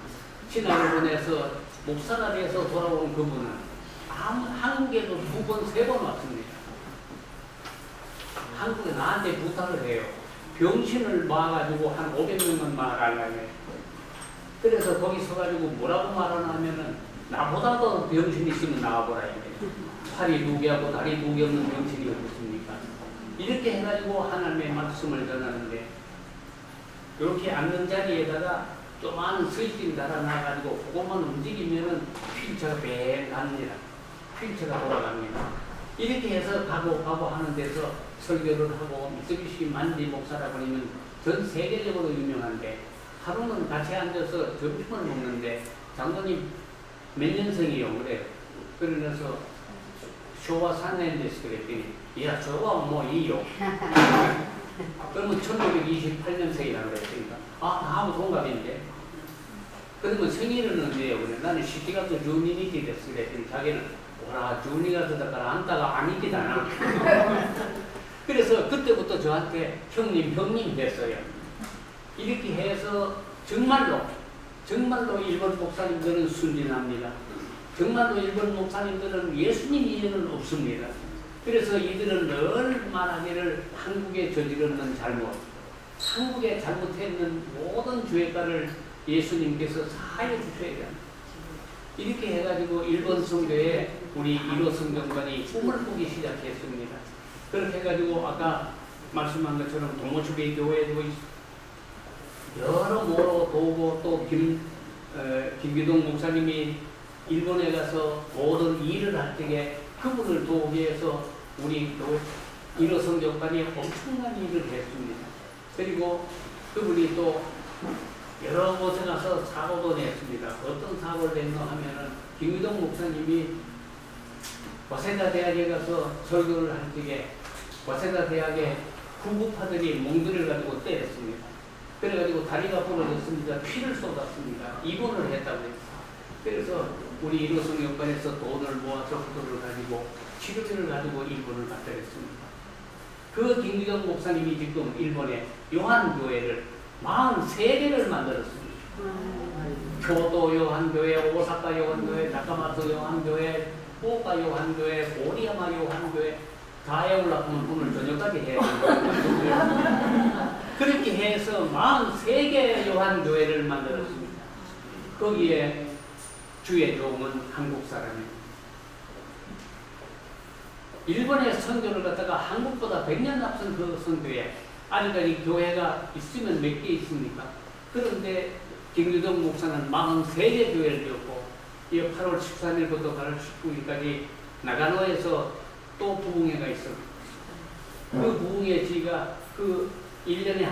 Speaker 3: 신학을 보내서 목사가 돼서 돌아온 그분은 한국에도 2번, 3번 왔습니다. 한국에 나한테 부탁을 해요. 병신을 모아가지고 한 500명만 말하려고. 그래서 거기 서가지고 뭐라고 말하냐면은 나보다 더 병신이 있으면 나와보라 이래요. 팔이 2개하고 다리 2개 없는 병신이 어떻습니까? 이렇게 해가지고 하나님의 말씀을 전하는데 이렇게 앉는 자리에다가 조그마한 스위칭 달아놔가지고 그것만 움직이면은 휠체어가 뱅 갑니다. 휠체어가 돌아갑니다. 이렇게 해서 가고 하는 데서 설교를 하고 미쓰비시 만디 목사라고 하면 전 세계적으로 유명한데 하루는 같이 앉아서 점심을 먹는데 장로님 몇 년생이요? 그래요. 그러면서 쇼와 4년 됐어 그랬더니 야 저거 뭐 이요? 그러면 1928년생이라고 그랬으니까 나하고 동갑인데 그러면 생일은 언제예요? 그래 나는 시티가서 주니니티 됐어 그랬더니 자기는 와라 주니가서 다가 안다가 아니기다. 그래서 그때부터 저한테 형님 됐어요. 이렇게 해서 정말로 일본 목사님들은 순진합니다. 정말로 일본 목사님들은 예수님 이해는 없습니다. 그래서 이들은 늘 말하기를 한국에 저지르는 잘못, 한국에 잘못했는 모든 죄가를 예수님께서 사하여 주셔야 됩니다. 이렇게 해가지고 일본 성교에 우리 1호 성경관이 꿈을 꾸기 시작했습니다. 그렇게 해가지고 아까 말씀한 것처럼 동모초계 교회도 여러모로 도고 또 김기동 목사님이 일본에 가서 모든 일을 할 적에 그분을 도우기 위해서 우리 1호 성경관이 엄청난 일을 했습니다. 그리고 그분이 또 여러 곳에 가서 사고도 냈습니다. 어떤 사고를 냈노 하면은 김기동 목사님이 와세다 대학에 가서 설교를 할 적에 와세다 대학의 구구파들이 몽둥이를 가지고 때렸습니다. 그래가지고 다리가 부러졌습니다. 피를 쏟았습니다. 입원을 했다고 했어요. 그래서 우리 1호 성경관에서 돈을 모아서 그거를 가지고 치료비를 가지고 일본을 갔다 했습니다. 그 김기동 목사님이 지금 일본에 요한교회를 43개를 만들었습니다. 교도 요한교회, 오사카 요한교회, 다카마토 요한교회, 오카 요한교회, 고리야마 요한교회 다 해올라가면 오늘 저녁까지 해야 됩니다. 그렇게 해서 43개 요한교회를 만들었습니다. 거기에 주의 종은 한국 사람입니다. 일본의 선교를 갖다가 한국보다 100년 앞선 그 선교에 아직까지 교회가 있으면 몇 개 있습니까? 그런데 김유동 목사는 43개 교회를 지었고 8월 13일부터 8월 19일까지 나가노에서 또 부흥회가 있습니다. 그 부흥회 지가 그 1년에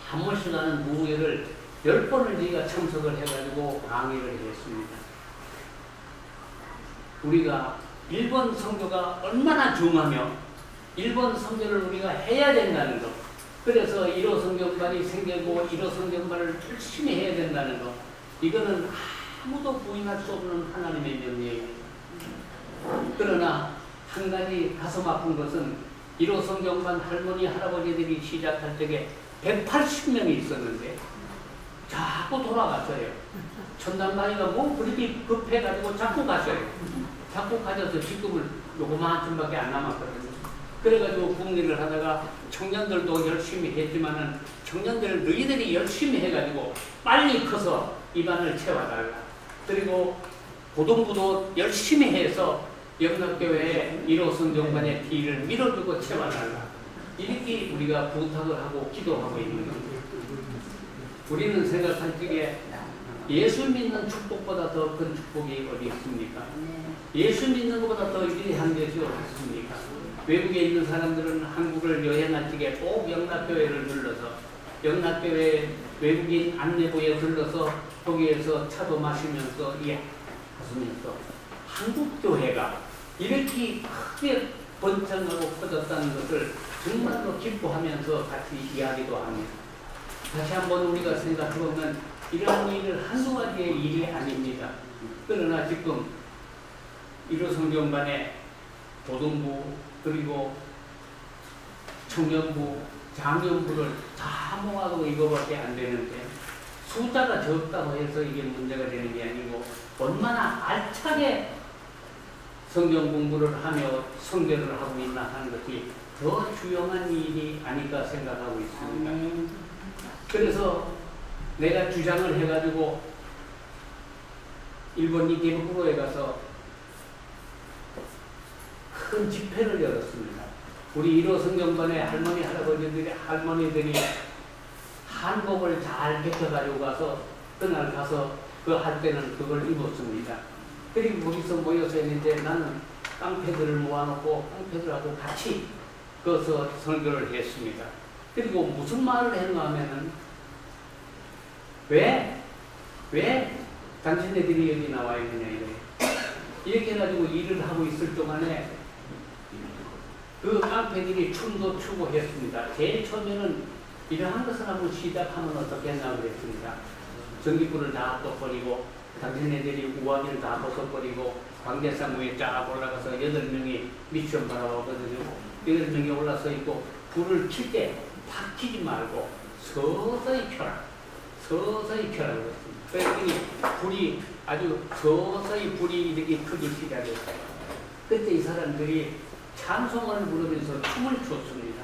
Speaker 3: 한 번씩 하는 부흥회를 10번을 저희가 참석을 해가지고 강의를 했습니다. 우리가 일본 선교가 얼마나 중하며 일본 선교를 우리가 해야 된다는 것, 그래서 1호 선교반이 생기고 1호 선교반을 열심히 해야 된다는 것, 이거는 아무도 부인할 수 없는 하나님의 명령이에요. 그러나 한 가지 가슴 아픈 것은 1호 선교반 할머니 할아버지들이 시작할 적에 180명이 있었는데 자꾸 돌아갔어요. 천당가니가 뭐 그렇게 급해가지고 자꾸 갔어요. 자꾸 가져서 지금은 요거만 쯤밖에 안 남았거든요. 그래가지고 국리를 하다가 청년들도 열심히 했지만은 청년들 너희들이 열심히 해가지고 빨리 커서 입안을 채워달라. 그리고 고등부도 열심히 해서 영락교회에 1호 선정반의 뒤를 밀어주고 채워달라. 이렇게 우리가 부탁을 하고 기도하고 있는 겁니다. 우리는 생각할 적에 예수 믿는 축복보다 더 큰 축복이 어디 있습니까? 예수 믿는 것보다 더 위대한 것이 어디 있습니까? 외국에 있는 사람들은 한국을 여행할 적에 꼭 영락교회를 들러서 영락교회 외국인 안내부에 들러서 거기에서 차도 마시면서 하시면서 한국교회가 이렇게 크게 번창하고 커졌다는 것을 정말로 기뻐하면서 같이 이야기도 합니다. 다시 한번 우리가 생각해보면 이러한 일을 한두 가지의 일이 아닙니다. 그러나 지금 1호 성경반에 고등부 그리고 청년부, 장년부를 다 모아도 이거밖에 안 되는데 숫자가 적다고 해서 이게 문제가 되는 게 아니고 얼마나 알차게 성경 공부를 하며 성결을 하고 있나 하는 것이 더 중요한 일이 아닐까 생각하고 있습니다. 그래서 내가 주장을 해가지고 일본 니케부쿠로에 가서 큰 집회를 열었습니다. 우리 1호 성경반의 할머니들이 한복을 잘 벗겨가지고 가서 그날 가서 그 할 때는 그걸 입었습니다. 그리고 거기서 모여서 했는데 나는 깡패들을 모아놓고 깡패들하고 같이 거기서 설교를 했습니다. 그리고 무슨 말을 했나 하면은 왜 당신네들이 여기 나와 있느냐 이렇게 해가지고 일을 하고 있을 동안에 그 깡패들이 춤도 추고 했습니다. 제일 처음에는 이러한 것을 한번 시작하면 어떻겠나 그랬습니다. 전기불을 다 꺼버리고 당신네들이 우아기를 다 벗어버리고 광대산 위에 쫙 올라가서 8명이 미션 바라보거든요. 8명이 올라서 있고 불을 킬 때 팍 켜지 말고 서서히 켜라. 서서히 켜라고 했습니다. 그랬더니 불이 아주 서서히 불이 이렇게 크기 시작했어요. 그때 이 사람들이 찬송을 부르면서 춤을 췄습니다.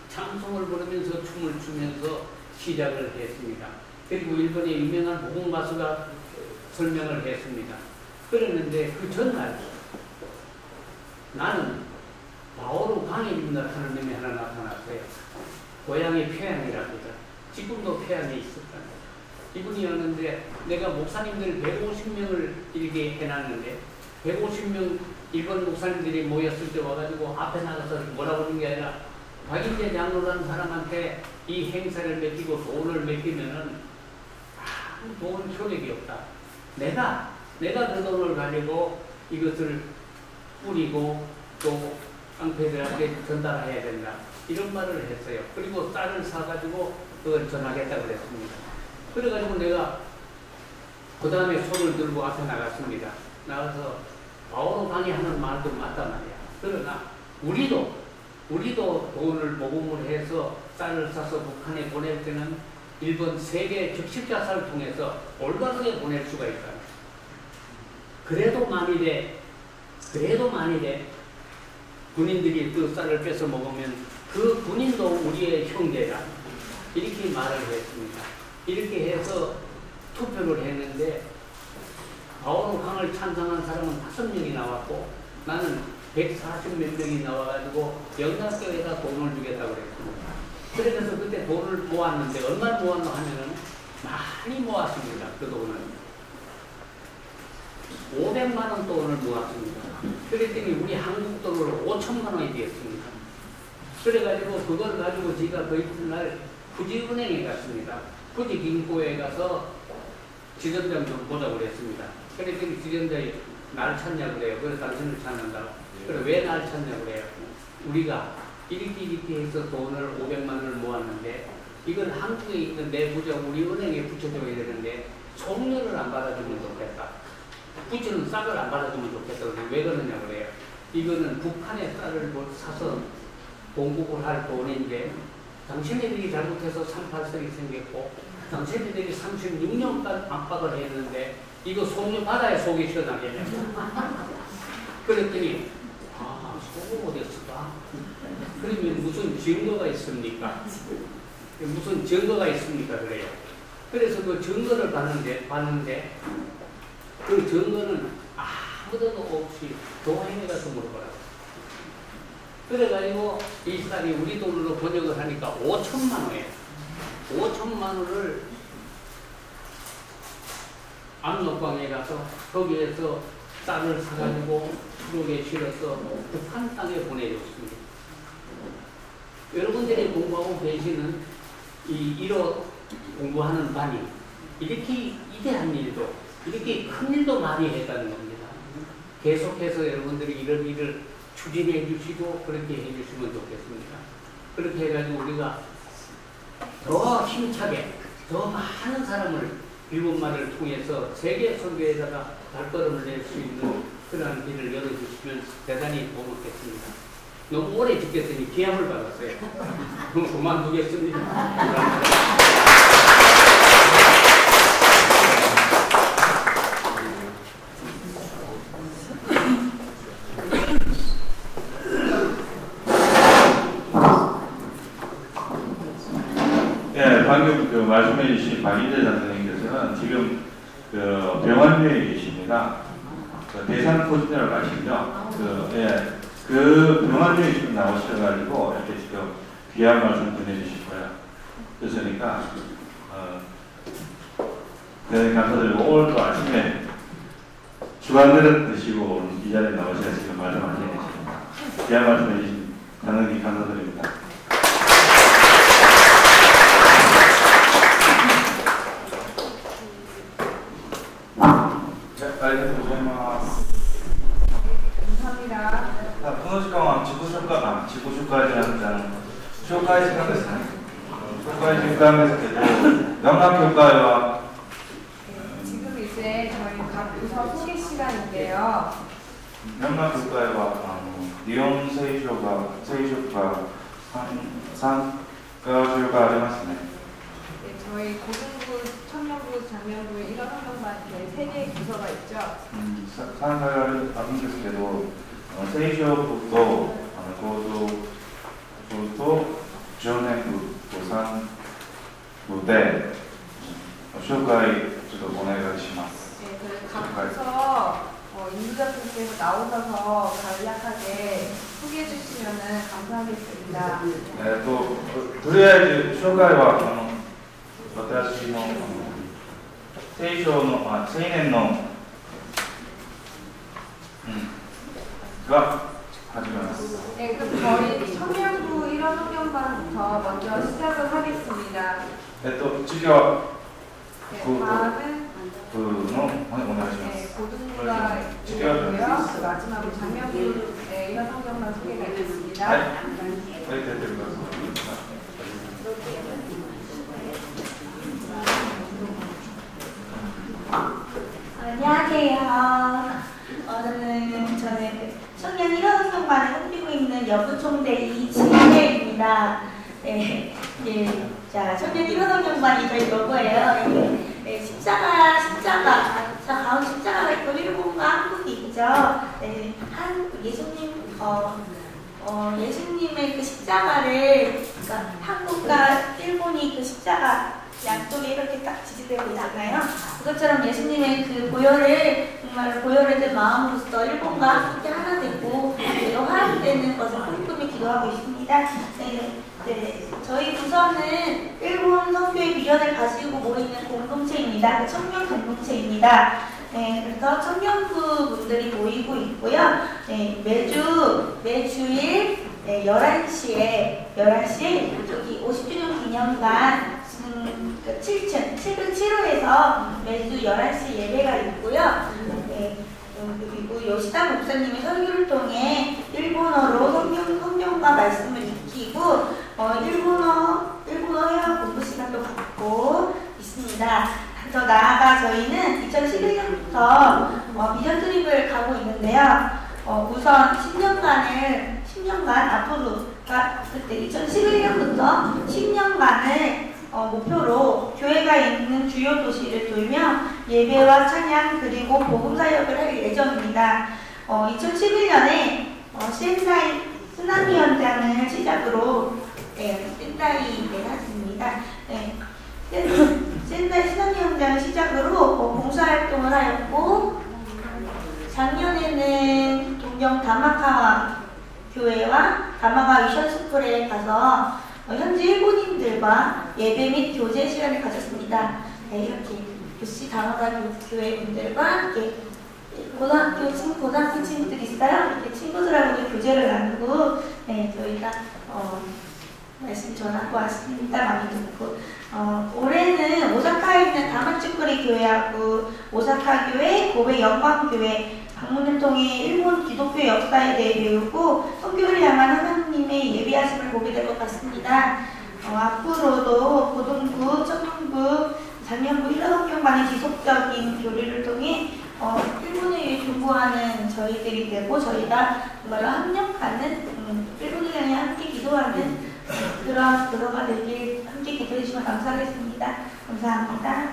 Speaker 3: 찬송을 부르면서 춤을 추면서 시작을 했습니다. 그리고 일본의 유명한 복음 가수가 설명을 했습니다. 그랬는데 그 전날 나는 바오로 강일입니다 하는 놈이 하나 나타났어요. 고향이 평양이랍니다. 지금도 평양에 있었다. 이분이었는데 내가 목사님들 150명을 이렇게 해놨는데 150명 일본 목사님들이 모였을 때 와가지고 앞에 나가서 뭐라고 하는 게 아니라 박인재 장로라는 사람한테 이 행사를 맡기고 돈을 맡기면은 아무 좋은 효력이 없다. 내가 그 돈을 가지고 이것을 뿌리고 또 깡패들한테 전달해야 된다. 이런 말을 했어요. 그리고 쌀을 사가지고 그걸 전하겠다고 그랬습니다. 그래가지고 내가 그 다음에 손을 들고 앞에 나갔습니다. 나가서 바오로 강의하는 말도 맞단 말이야. 그러나 우리도 돈을 모금을 해서 쌀을 사서 북한에 보낼 때는 일본 세계 적십자사를 통해서 올바르게 보낼 수가 있다. 그래도 만일에 군인들이 그 쌀을 뺏어 먹으면 그 군인도 우리의 형제다. 이렇게 말을 했습니다. 이렇게 해서 투표를 했는데 바오로 강을 찬성한 사람은 5명이 나왔고 나는 140몇 명이 나와가지고 영락교회가 돈을 주겠다고 그랬습니다. 그래서 그때 돈을 모았는데 얼마 모았나 하면은 많이 모았습니다. 그 돈을 500만 원 돈을 모았습니다. 그랬더니 우리 한국 돈으로 5천만 원이 되었습니다. 그래가지고 그걸 가지고 제가 그 이튿날富士은행에 갔습니다.富士銀行에 가서 지점장 좀 보자고 그랬습니다. 그랬더니 지점장이 날 찾냐 그래요. 그래서 당신을 찾는다. 그래 왜 날 찾냐 그래요. 우리가 이렇게 해서 돈을 500만 원을 모았는데 이걸 한국에 있는 내 부자 우리 은행에 붙여줘야 되는데 송료를 안 받아주면 좋겠다. 부처는 쌀을 안 받아주면 좋겠다. 왜 그러냐 그래요. 이거는 북한의 쌀을 사서 공급을 할 돈인데 당신네들이 잘못해서 38선이 생겼고 당신네들이 36년간 압박을 했는데 이거 송료 받아야 속이 시원하겠냐고. 그랬더니 속은 어디였을까? 그러면 무슨 증거가 있습니까? 무슨 증거가 있습니까? 그래요. 그래서 그 증거를 봤는데 그 증거는 아무데도 없이 동행에 가서 물어보라고. 그래가지고 이 쌀이 우리 돈으로 번역을 하니까 5천만 원이에요. 5천만 원을 압록강에 가서 거기에서 쌀을 사가지고 트럭에 실어서 북한 땅에 보내줬습니다. 여러분들이 공부하고 계시는 이 1호 공부하는 반이 이렇게 이대한 일도 이렇게 큰 일도 많이 했다는 겁니다. 계속해서 여러분들이 이런 일을 추진해 주시고 그렇게 해 주시면 좋겠습니다. 그렇게 해가지고 우리가 더 힘차게 더 많은 사람을 일본말을 통해서 세계 선교에다가 발걸음을 낼 수 있는 그러한 길을 열어주시면 대단히 고맙겠습니다. 너무 오래 지켰더니 기함을 받았어요. 그럼 그만두겠습니다.
Speaker 1: 방금 그 말씀해 주신 박인재 선생님께서는 지금 그 병원에 계십니다. 그 대산 포진이라고 아시죠? 그 병원에 지금 나오셔가지고 이렇게 지금 귀한 말씀 전해주실 거예요. 그러니까 대단히 감사드리고 오늘도 아침에 주간그릇 드시고 이 자리에 나오셔서 지금 말씀하시게 되십니다. 귀한 말씀 해주신 단원님 감사드립니다.
Speaker 2: 감사합니다.
Speaker 1: この時間は自己紹介じゃなくて紹介時間ですね。紹介時間ですけど、영락교회와
Speaker 2: 지금 이제 저희 각 부서 소개 시간인데요.
Speaker 1: 영락교회와 리온 세이쇼가参加中がありますね。
Speaker 2: 저희 고등부, 청년부, 장년부 이런 환경반 3개의 부서가 있죠.
Speaker 1: 参加があるんですけど、成長部と構造部と常年部と3部で紹介ちょっとお願いします。
Speaker 2: 네, 각 부서 인도자분께서 나오셔서 간략하게 소개해 주시면 감사하겠습니다.
Speaker 1: とりあえず紹介は私の聖書の青年のが始めます。
Speaker 2: 네, 그럼 저희 청년부 1원 환경반부터 먼저 시작을 하겠습니다.
Speaker 1: 次は
Speaker 2: 네, 다음은
Speaker 1: のお願いします。
Speaker 2: 네, 고등부가 있고요. 그 마지막으로 장년부 1원 환경반 소개가 있겠습니다.
Speaker 1: はい、出てください。
Speaker 4: 안녕하세요. 저는 청년 1호 환경반을 섬기고 있는 여부총대 이지혜입니다. 네, 자, 청년 1호 성경관이 저희 로고예요. 네, 십자가. 자, 가운 십자가가 있고 일본과 한국이 있죠. 네, 예수님의 그 십자가를, 그러니까 한국과 일본이 그 십자가 양쪽에 이렇게 딱 지지되고 있잖아요. 그것처럼 예수님의 그 보혈을 정말 보혈을 든 마음으로써 일본과 함께 하나 되고 화합되는 것을 꼼꼼히 기도하고 있습니다. 네, 저희 부서는 일본 선교의 비전을 가지고 모이는 공동체입니다. 청년 공동체입니다. 네, 그래서 청년부 분들이 모이고 있고요. 네, 매주일 11시에 저기 50주년 기념관 707호에서 매주 11시 예배가 있고요. 네, 그리고 요시다 목사님의 설교를 통해 일본어로 성경과 말씀을 익히고 일본어 회화 공부 시간도 갖고 있습니다. 더 나아가 저희는 2011년부터 비전 트립을 가고 있는데요. 우선 10년간 앞으로 그때 2011년부터 10년간을 목표로 교회가 있는 주요 도시를 돌며 예배와 찬양 그리고 복음 사역을 할 예정입니다. 2011년에 센다이 쓰나미 현장을 시작으로 센다이 사진입니다. 센다이 쓰나미 현장을 시작으로 봉사활동을 하였고 작년에는 동경 다마카와 교회와 다마카 미션스쿨에 가서 현지 일본인들과 예배 및 교제 시간을 가졌습니다. 네, 이렇게 교시 다마카 교회 분들과 함께 고등학교 친구들이 있어요. 이렇게 친구들하고 교제를 나누고 저희가 말씀 전하고 왔습니다. 많이 듣고 올해는 오사카에 있는 다마츠쿠리 교회하고 오사카 교회, 고베 영광교회 방문을 통해 일본 기독교 역사에 대해 배우고 선교를 향한 하나님의 예비하심을 보게 될 것 같습니다. 앞으로도 고등부, 청년부, 장년부 1호 성경관의 지속적인 교류를 통해 일본을 중보하는 저희들이 되고 저희가 정말로 합력하는 일본을 향해 함께 기도하는 그런 그거가 되길 함께 기도해 주시면 감사하겠습니다. 감사합니다.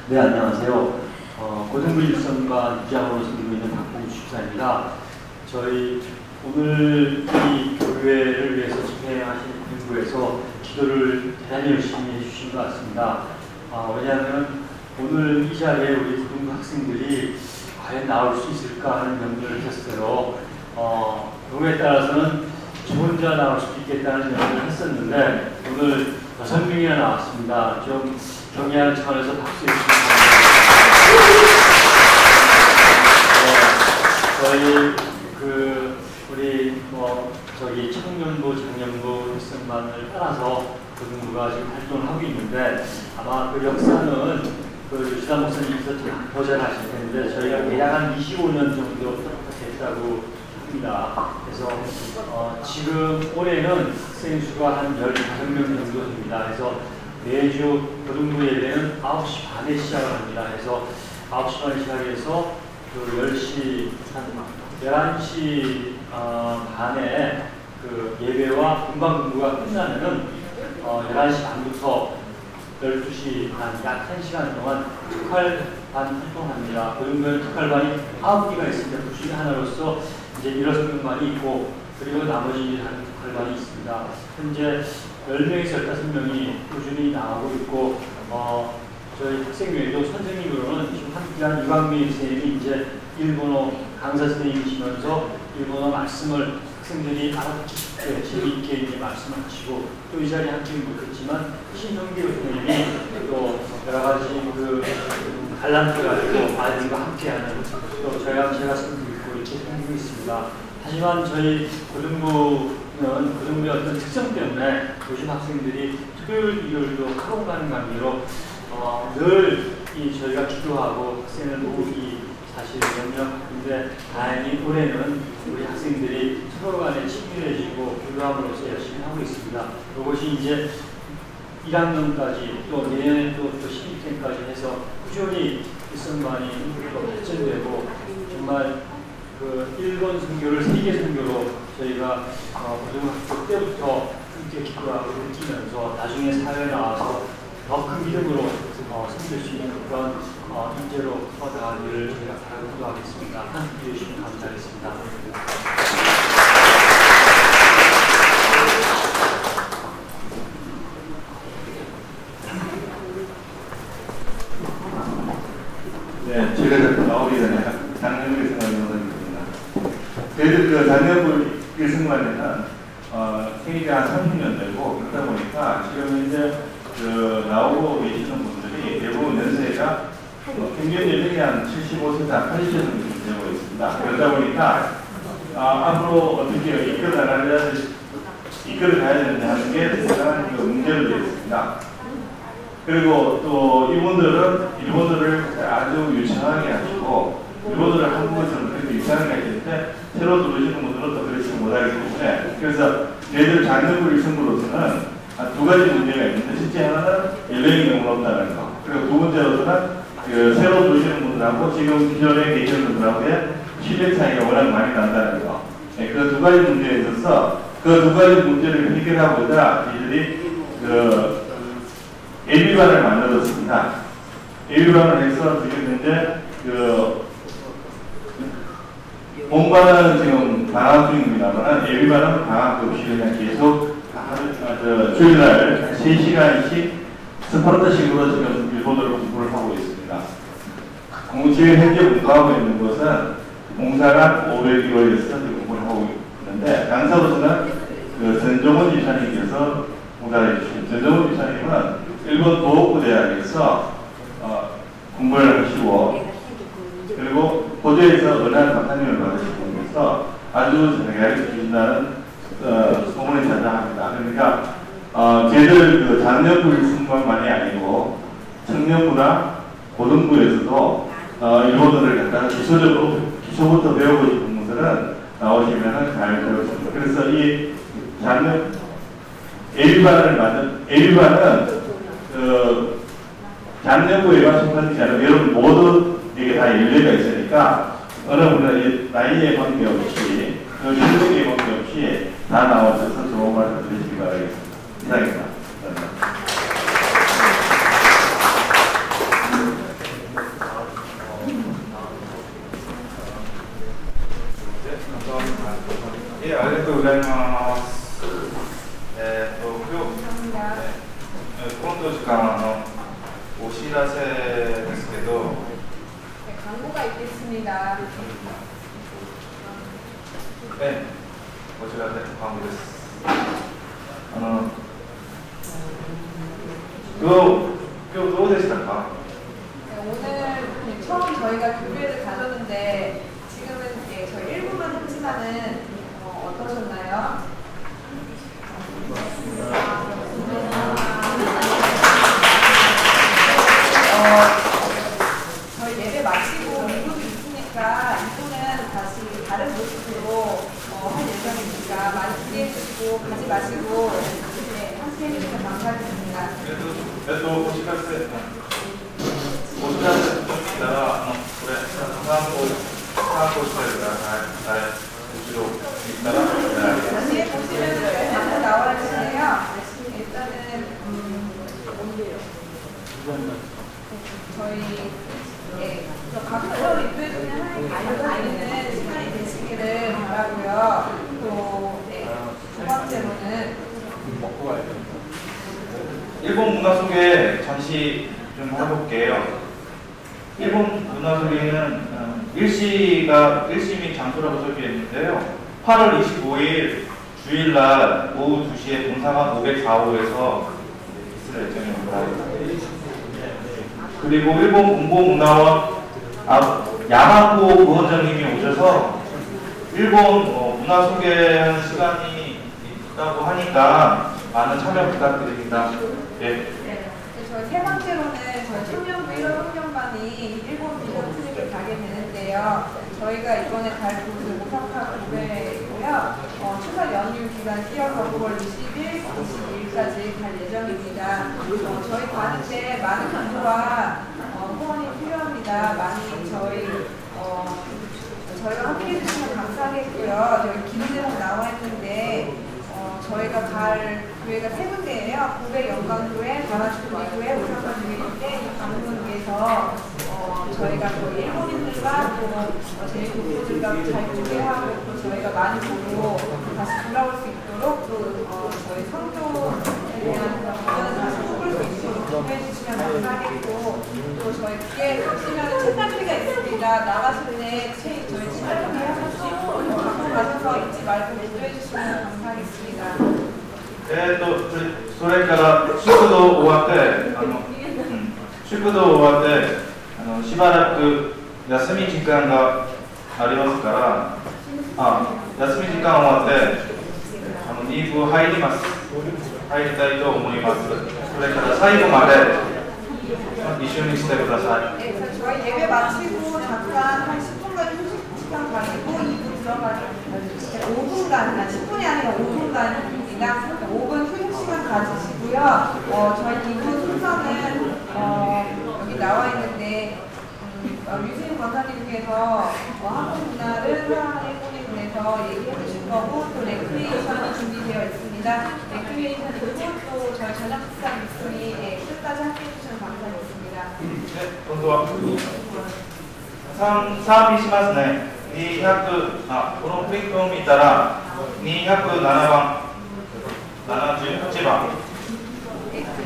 Speaker 5: 네, 안녕하세요. 고등부 일선과 이장으로 섬기고 있는 박봉주 집사입니다. 저희 오늘 이 교회를 위해서 집회하신 본부에서 기도를 대단히 열심히 해주신 것 같습니다. 왜냐하면 오늘 이 자리에 우리 고등부 학생들이 과연 나올 수 있을까 하는 염려를 했어요. 경우에 따라서는 저 혼자 나올 수도 있겠다는 염려를 했었는데 오늘 6명이나 나왔습니다. 좀 경의하는 차원에서 박수 해주시기 바랍니다. 저희 우리 저기 청년부, 장년부 헬스반을 따라서 고등부가 지금 활동을 하고 있는데 아마 그 역사는 유시다 목사님께서 더 잘 아실 텐데 저희가 대략 한 25년 정도 됐다고 합니다. 그래서 지금 올해는 학생 수가 한 15명 정도 됩니다. 그래서 매주 고등부 예배는 9시 반에 시작을 합니다. 그래서 9시 반에 시작해서 그 10시, 한 11시 반에 그 예배와 분반 공부가 끝나면은 11시 반부터 12시 약 1시간 동안 특활반 활동합니다. 고등부는 특활반이 9개가 있습니다. 그 중에 하나로서 이제 1호 성경반이 있고 그리고 나머지 한 특활반이 있습니다. 현재 10명에서 15명이 꾸준히 나오고 있고 저희 학생 외에도 선생님으로는 지금 함께한 유광민 선생님이 이제 일본어 강사 선생님이시면서 일본어 말씀을 학생들이 알아듣기 쉽게 재미있게 이제 말씀하시고 또 이 자리에 함께 못했지만 신성기 선생님이 또 여러 가지 그 갈람표 가지고 아이들과 함께하는 또 제가 선생님 있고 이렇게 생기고 있습니다. 하지만 저희 고등부의 어떤 특성 때문에 요즘 학생들이 토요일, 일요일도 학원 가는 관계로 늘 저희가 기도하고 학생을 모으기 사실 염려인데 다행히 올해는 우리 학생들이 서로 간에 친밀해지고 교류함으로써 열심히 하고 있습니다. 이것이 이제 1학년까지 또 내년에 또 신입생까지 해서 꾸준히 일선반이 발전되고 정말 그 일본 선교를 세계 선교로 저희가 고등학교 때부터 함께 기도하고 느끼면서 나중에 사회에 나와서 더 큰 믿음으로 섬길 수 있는 그런 인재로 커나가기를 저희가 바라고 기도하겠습니다. 함께해 주시면 감사하겠습니다.
Speaker 1: 네, 제가 나오기 전에 장년부 일승관입니다. 저희들 그 장년부 일승관에는 생일이 한 30년 되고 그러다 보니까 지금 현재 그 나오고 계시는 분들이 대부분 연세가 평균 연령이 한 75세에서 80세 정도 되고 있습니다. 그러다 보니까 앞으로 어떻게 이끌어가야 되느냐 하는 게 상당한 그 문제로 되어 있습니다. 그리고 또 이분들은 일본어를 아주 유창하게 하시고 일본어를 한국어처럼 그렇게 유창하게 하시는데 새로 들어오시는 분들은 또 그렇지 못하기 때문에 그래서 저희들 장년부 일승부로서는 두 가지 문제가 있는데 첫째 하나는 연령이 너무 높다는 거 그리고 두 번째로서는 그 새로 들어오시는 분들하고 지금 기존에 계시는 분들하고의 실력 차이가 워낙 많이 난다는 거 네, 그 두 가지 문제에 있어서 그 두 가지 문제를 해결하고자 저희들이 그 예비반을 만들었습니다. 예비반을 해서 지금 현재 그 본반은 지금 방학 중입니다만 예비반은 방학 없이 그냥 계속 주일날 3시간씩 스파르타식으로 지금 일본어로 공부를 하고 있습니다. 지금 현재 공부하고 있는 것은 봉사관 500일에서 공부를 하고 있는데 강사로서는 그 전종원 지사님께서 봉사해 주신 전종원 지사님은 일본 도호쿠 대학에서 공부를 하시고 그리고 고대에서 은한 박사님을 받으신 분에서 아주 잘 가르쳐 주신다는 소문이 자자합니다. 그러니까 저희들 그 장년부 일승만이 아니고 청년부나 고등부에서도 일본어를 갖다가 기초부터 배우고 싶은 분들은 나오시면 잘 배우십니다. 그래서 이 예비반은 장년부에만 속하지 않으면 여러분 모두에게 다 연례가 있으니까 어느 분은 나이에 관계없이 실력에 관계없이 다 나오셔서 좋은 말씀 드리시기 바라겠습니다. 이상입니다.
Speaker 6: 예, 아리가또 고자이마스. 今度時間お知らせですけど
Speaker 2: 네, 광고가 있겠습니다.
Speaker 6: 네, こちらで광고です。今日どうでしたか?
Speaker 2: 네, 오늘 처음 저희가 교회를 가졌는데 지금은 저희 1부만 했지만은 어떠셨나요? 저희 예배 마치고 2부도 있으니까 2부는 다시 다른 모습으로 할 예정이니까 많이 기대해 주시고 가지 마시고 네, 함께 해주시면 감사하겠습니다.
Speaker 6: お知らせとしたらこれ参考してください。後ろ行ったら
Speaker 2: 뒤에 보시면 광고 나와 있는데요. 일단은 저희 각서로 입혀주는 알려드리는 시간이 되시기를 바라고요. 또 두 번째로는
Speaker 6: 일본 문화 소개 잠시 좀 해볼게요. 일본 문화 소개는 일시 및 장소라고 적혀 있는데요. 8월 25일 주일날 오후 2시에 본사관 504호에서 있을 예정입니다. 그리고 일본 공보문화원 야마코 부원장님이 오셔서 일본 문화 소개하는 시간이 있다고 하니까 많은 참여 부탁드립니다. 네.
Speaker 2: 저희 세 번째로는 저희 청년부 1월 학년반이 일본 비전 트립을 가게 되는데요. 저희가 이번에 갈 곳은 오사카 고베이고요. 추석 연휴 기간 뛰어서 9월 20일, 22일까지 갈 예정입니다. 저희 가는데 많은 정보와 후원이 필요합니다. 많이 저희가 함께 해주시면 감사하겠고요. 여기 긴 제목 나와 있는데 저희가 갈 교회가 세 군데예요. 고베 영광교회, 가라주교회, 오사카 교회인데 이 방문에서 저희가 또 일본인들과 또 제일 교포들과 잘 교회하고 또 저희가 많이 보고 다시 돌아올 수 있도록 또 저희 성도에 대한 그런 다시 뽑을 수 있도록 기도해 주시면 감사하겠고 또 저희 뒤에 보시면 책단지가 있습니다. 나가실 때 저희 책단지 한 번씩 갖고 가셔서 잊지 말고 기도해 주시면 감사하겠습니다.
Speaker 1: それから宿堂終わって宿堂終わってしばらく休み時間がありますから休み時間終わって2部入りたいと思います。それから最後まで一緒にしてください。
Speaker 2: 네, 그래서 저희 예배 마치고 잠깐 한 10분간 휴식 시간 가지고 2부 들어가서 5분간, 10분이 아니라 5분간입니다. 5분 휴식 시간 가지시고요. 저희 2부 순서는 여기 나와 있는데 유진 권사님께서 한국 문화를 사랑하는 일본인분에서 얘기해 주실 거고 또 레크리에이션이 준비되어 있습니다. 레크리에이션이 또 저희 저녁 식사 미술이 끝까지 함께 해주시면 감사하겠습니다.
Speaker 1: 今度は3にしますね。このフリップを見たら207番、78番。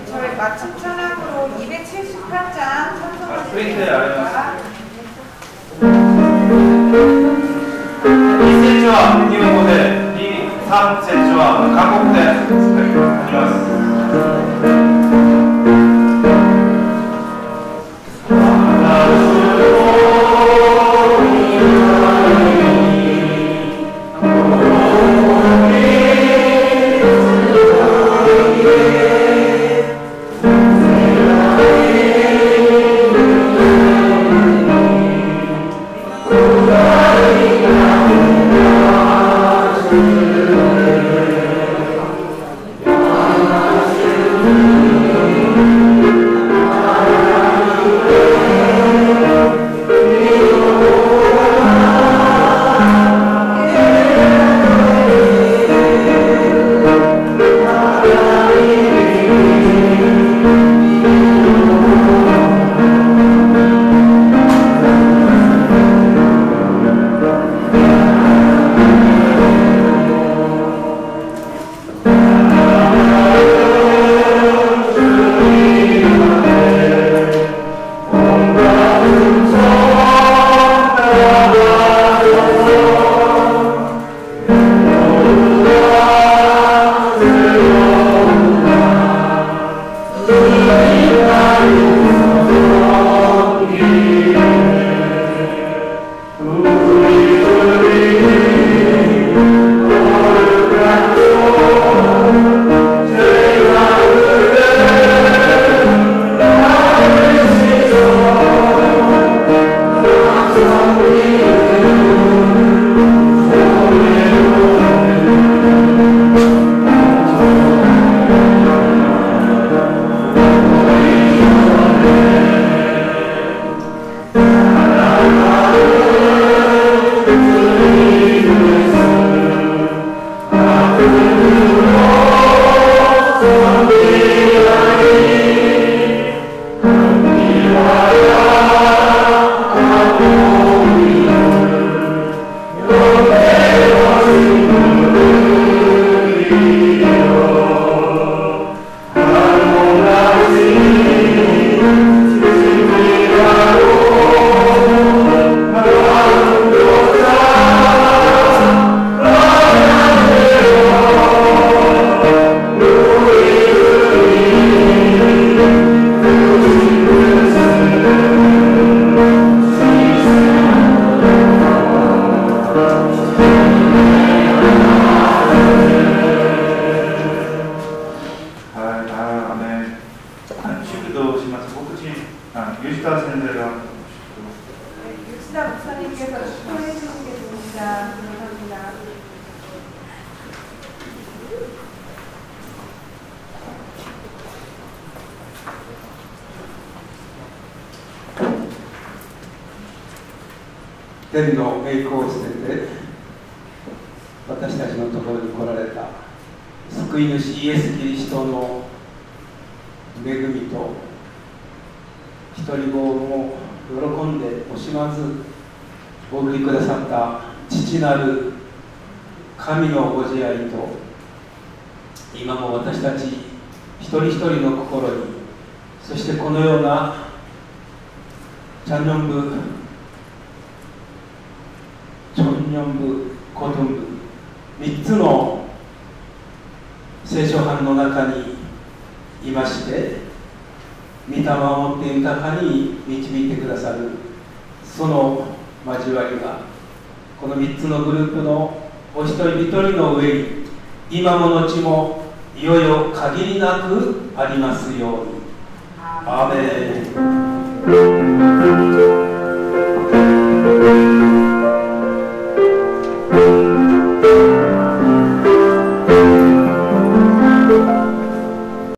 Speaker 2: 저희 마침 찬양으로 278장
Speaker 1: 프린트에 알아요.
Speaker 2: 찬송가입니다.
Speaker 1: 2節は日本語で、3節は韓国であります。
Speaker 7: 「
Speaker 2: 감사합니다.
Speaker 7: 天の栄光を捨てて私たちのところに来られた救い主イエス・キリストの恵みと一人子を喜んで惜しまずお送りくださった父なる神のご自愛と今も私たち一人一人の心にそしてこのようなチャンニョン部チョンニョン部コトン部3つの聖書版の中にいまして御霊をもって豊かに導いてくださるその交わりがこの3つのグループのお一人一人の上に今も後もいよいよ限りなくありますように。アーメン。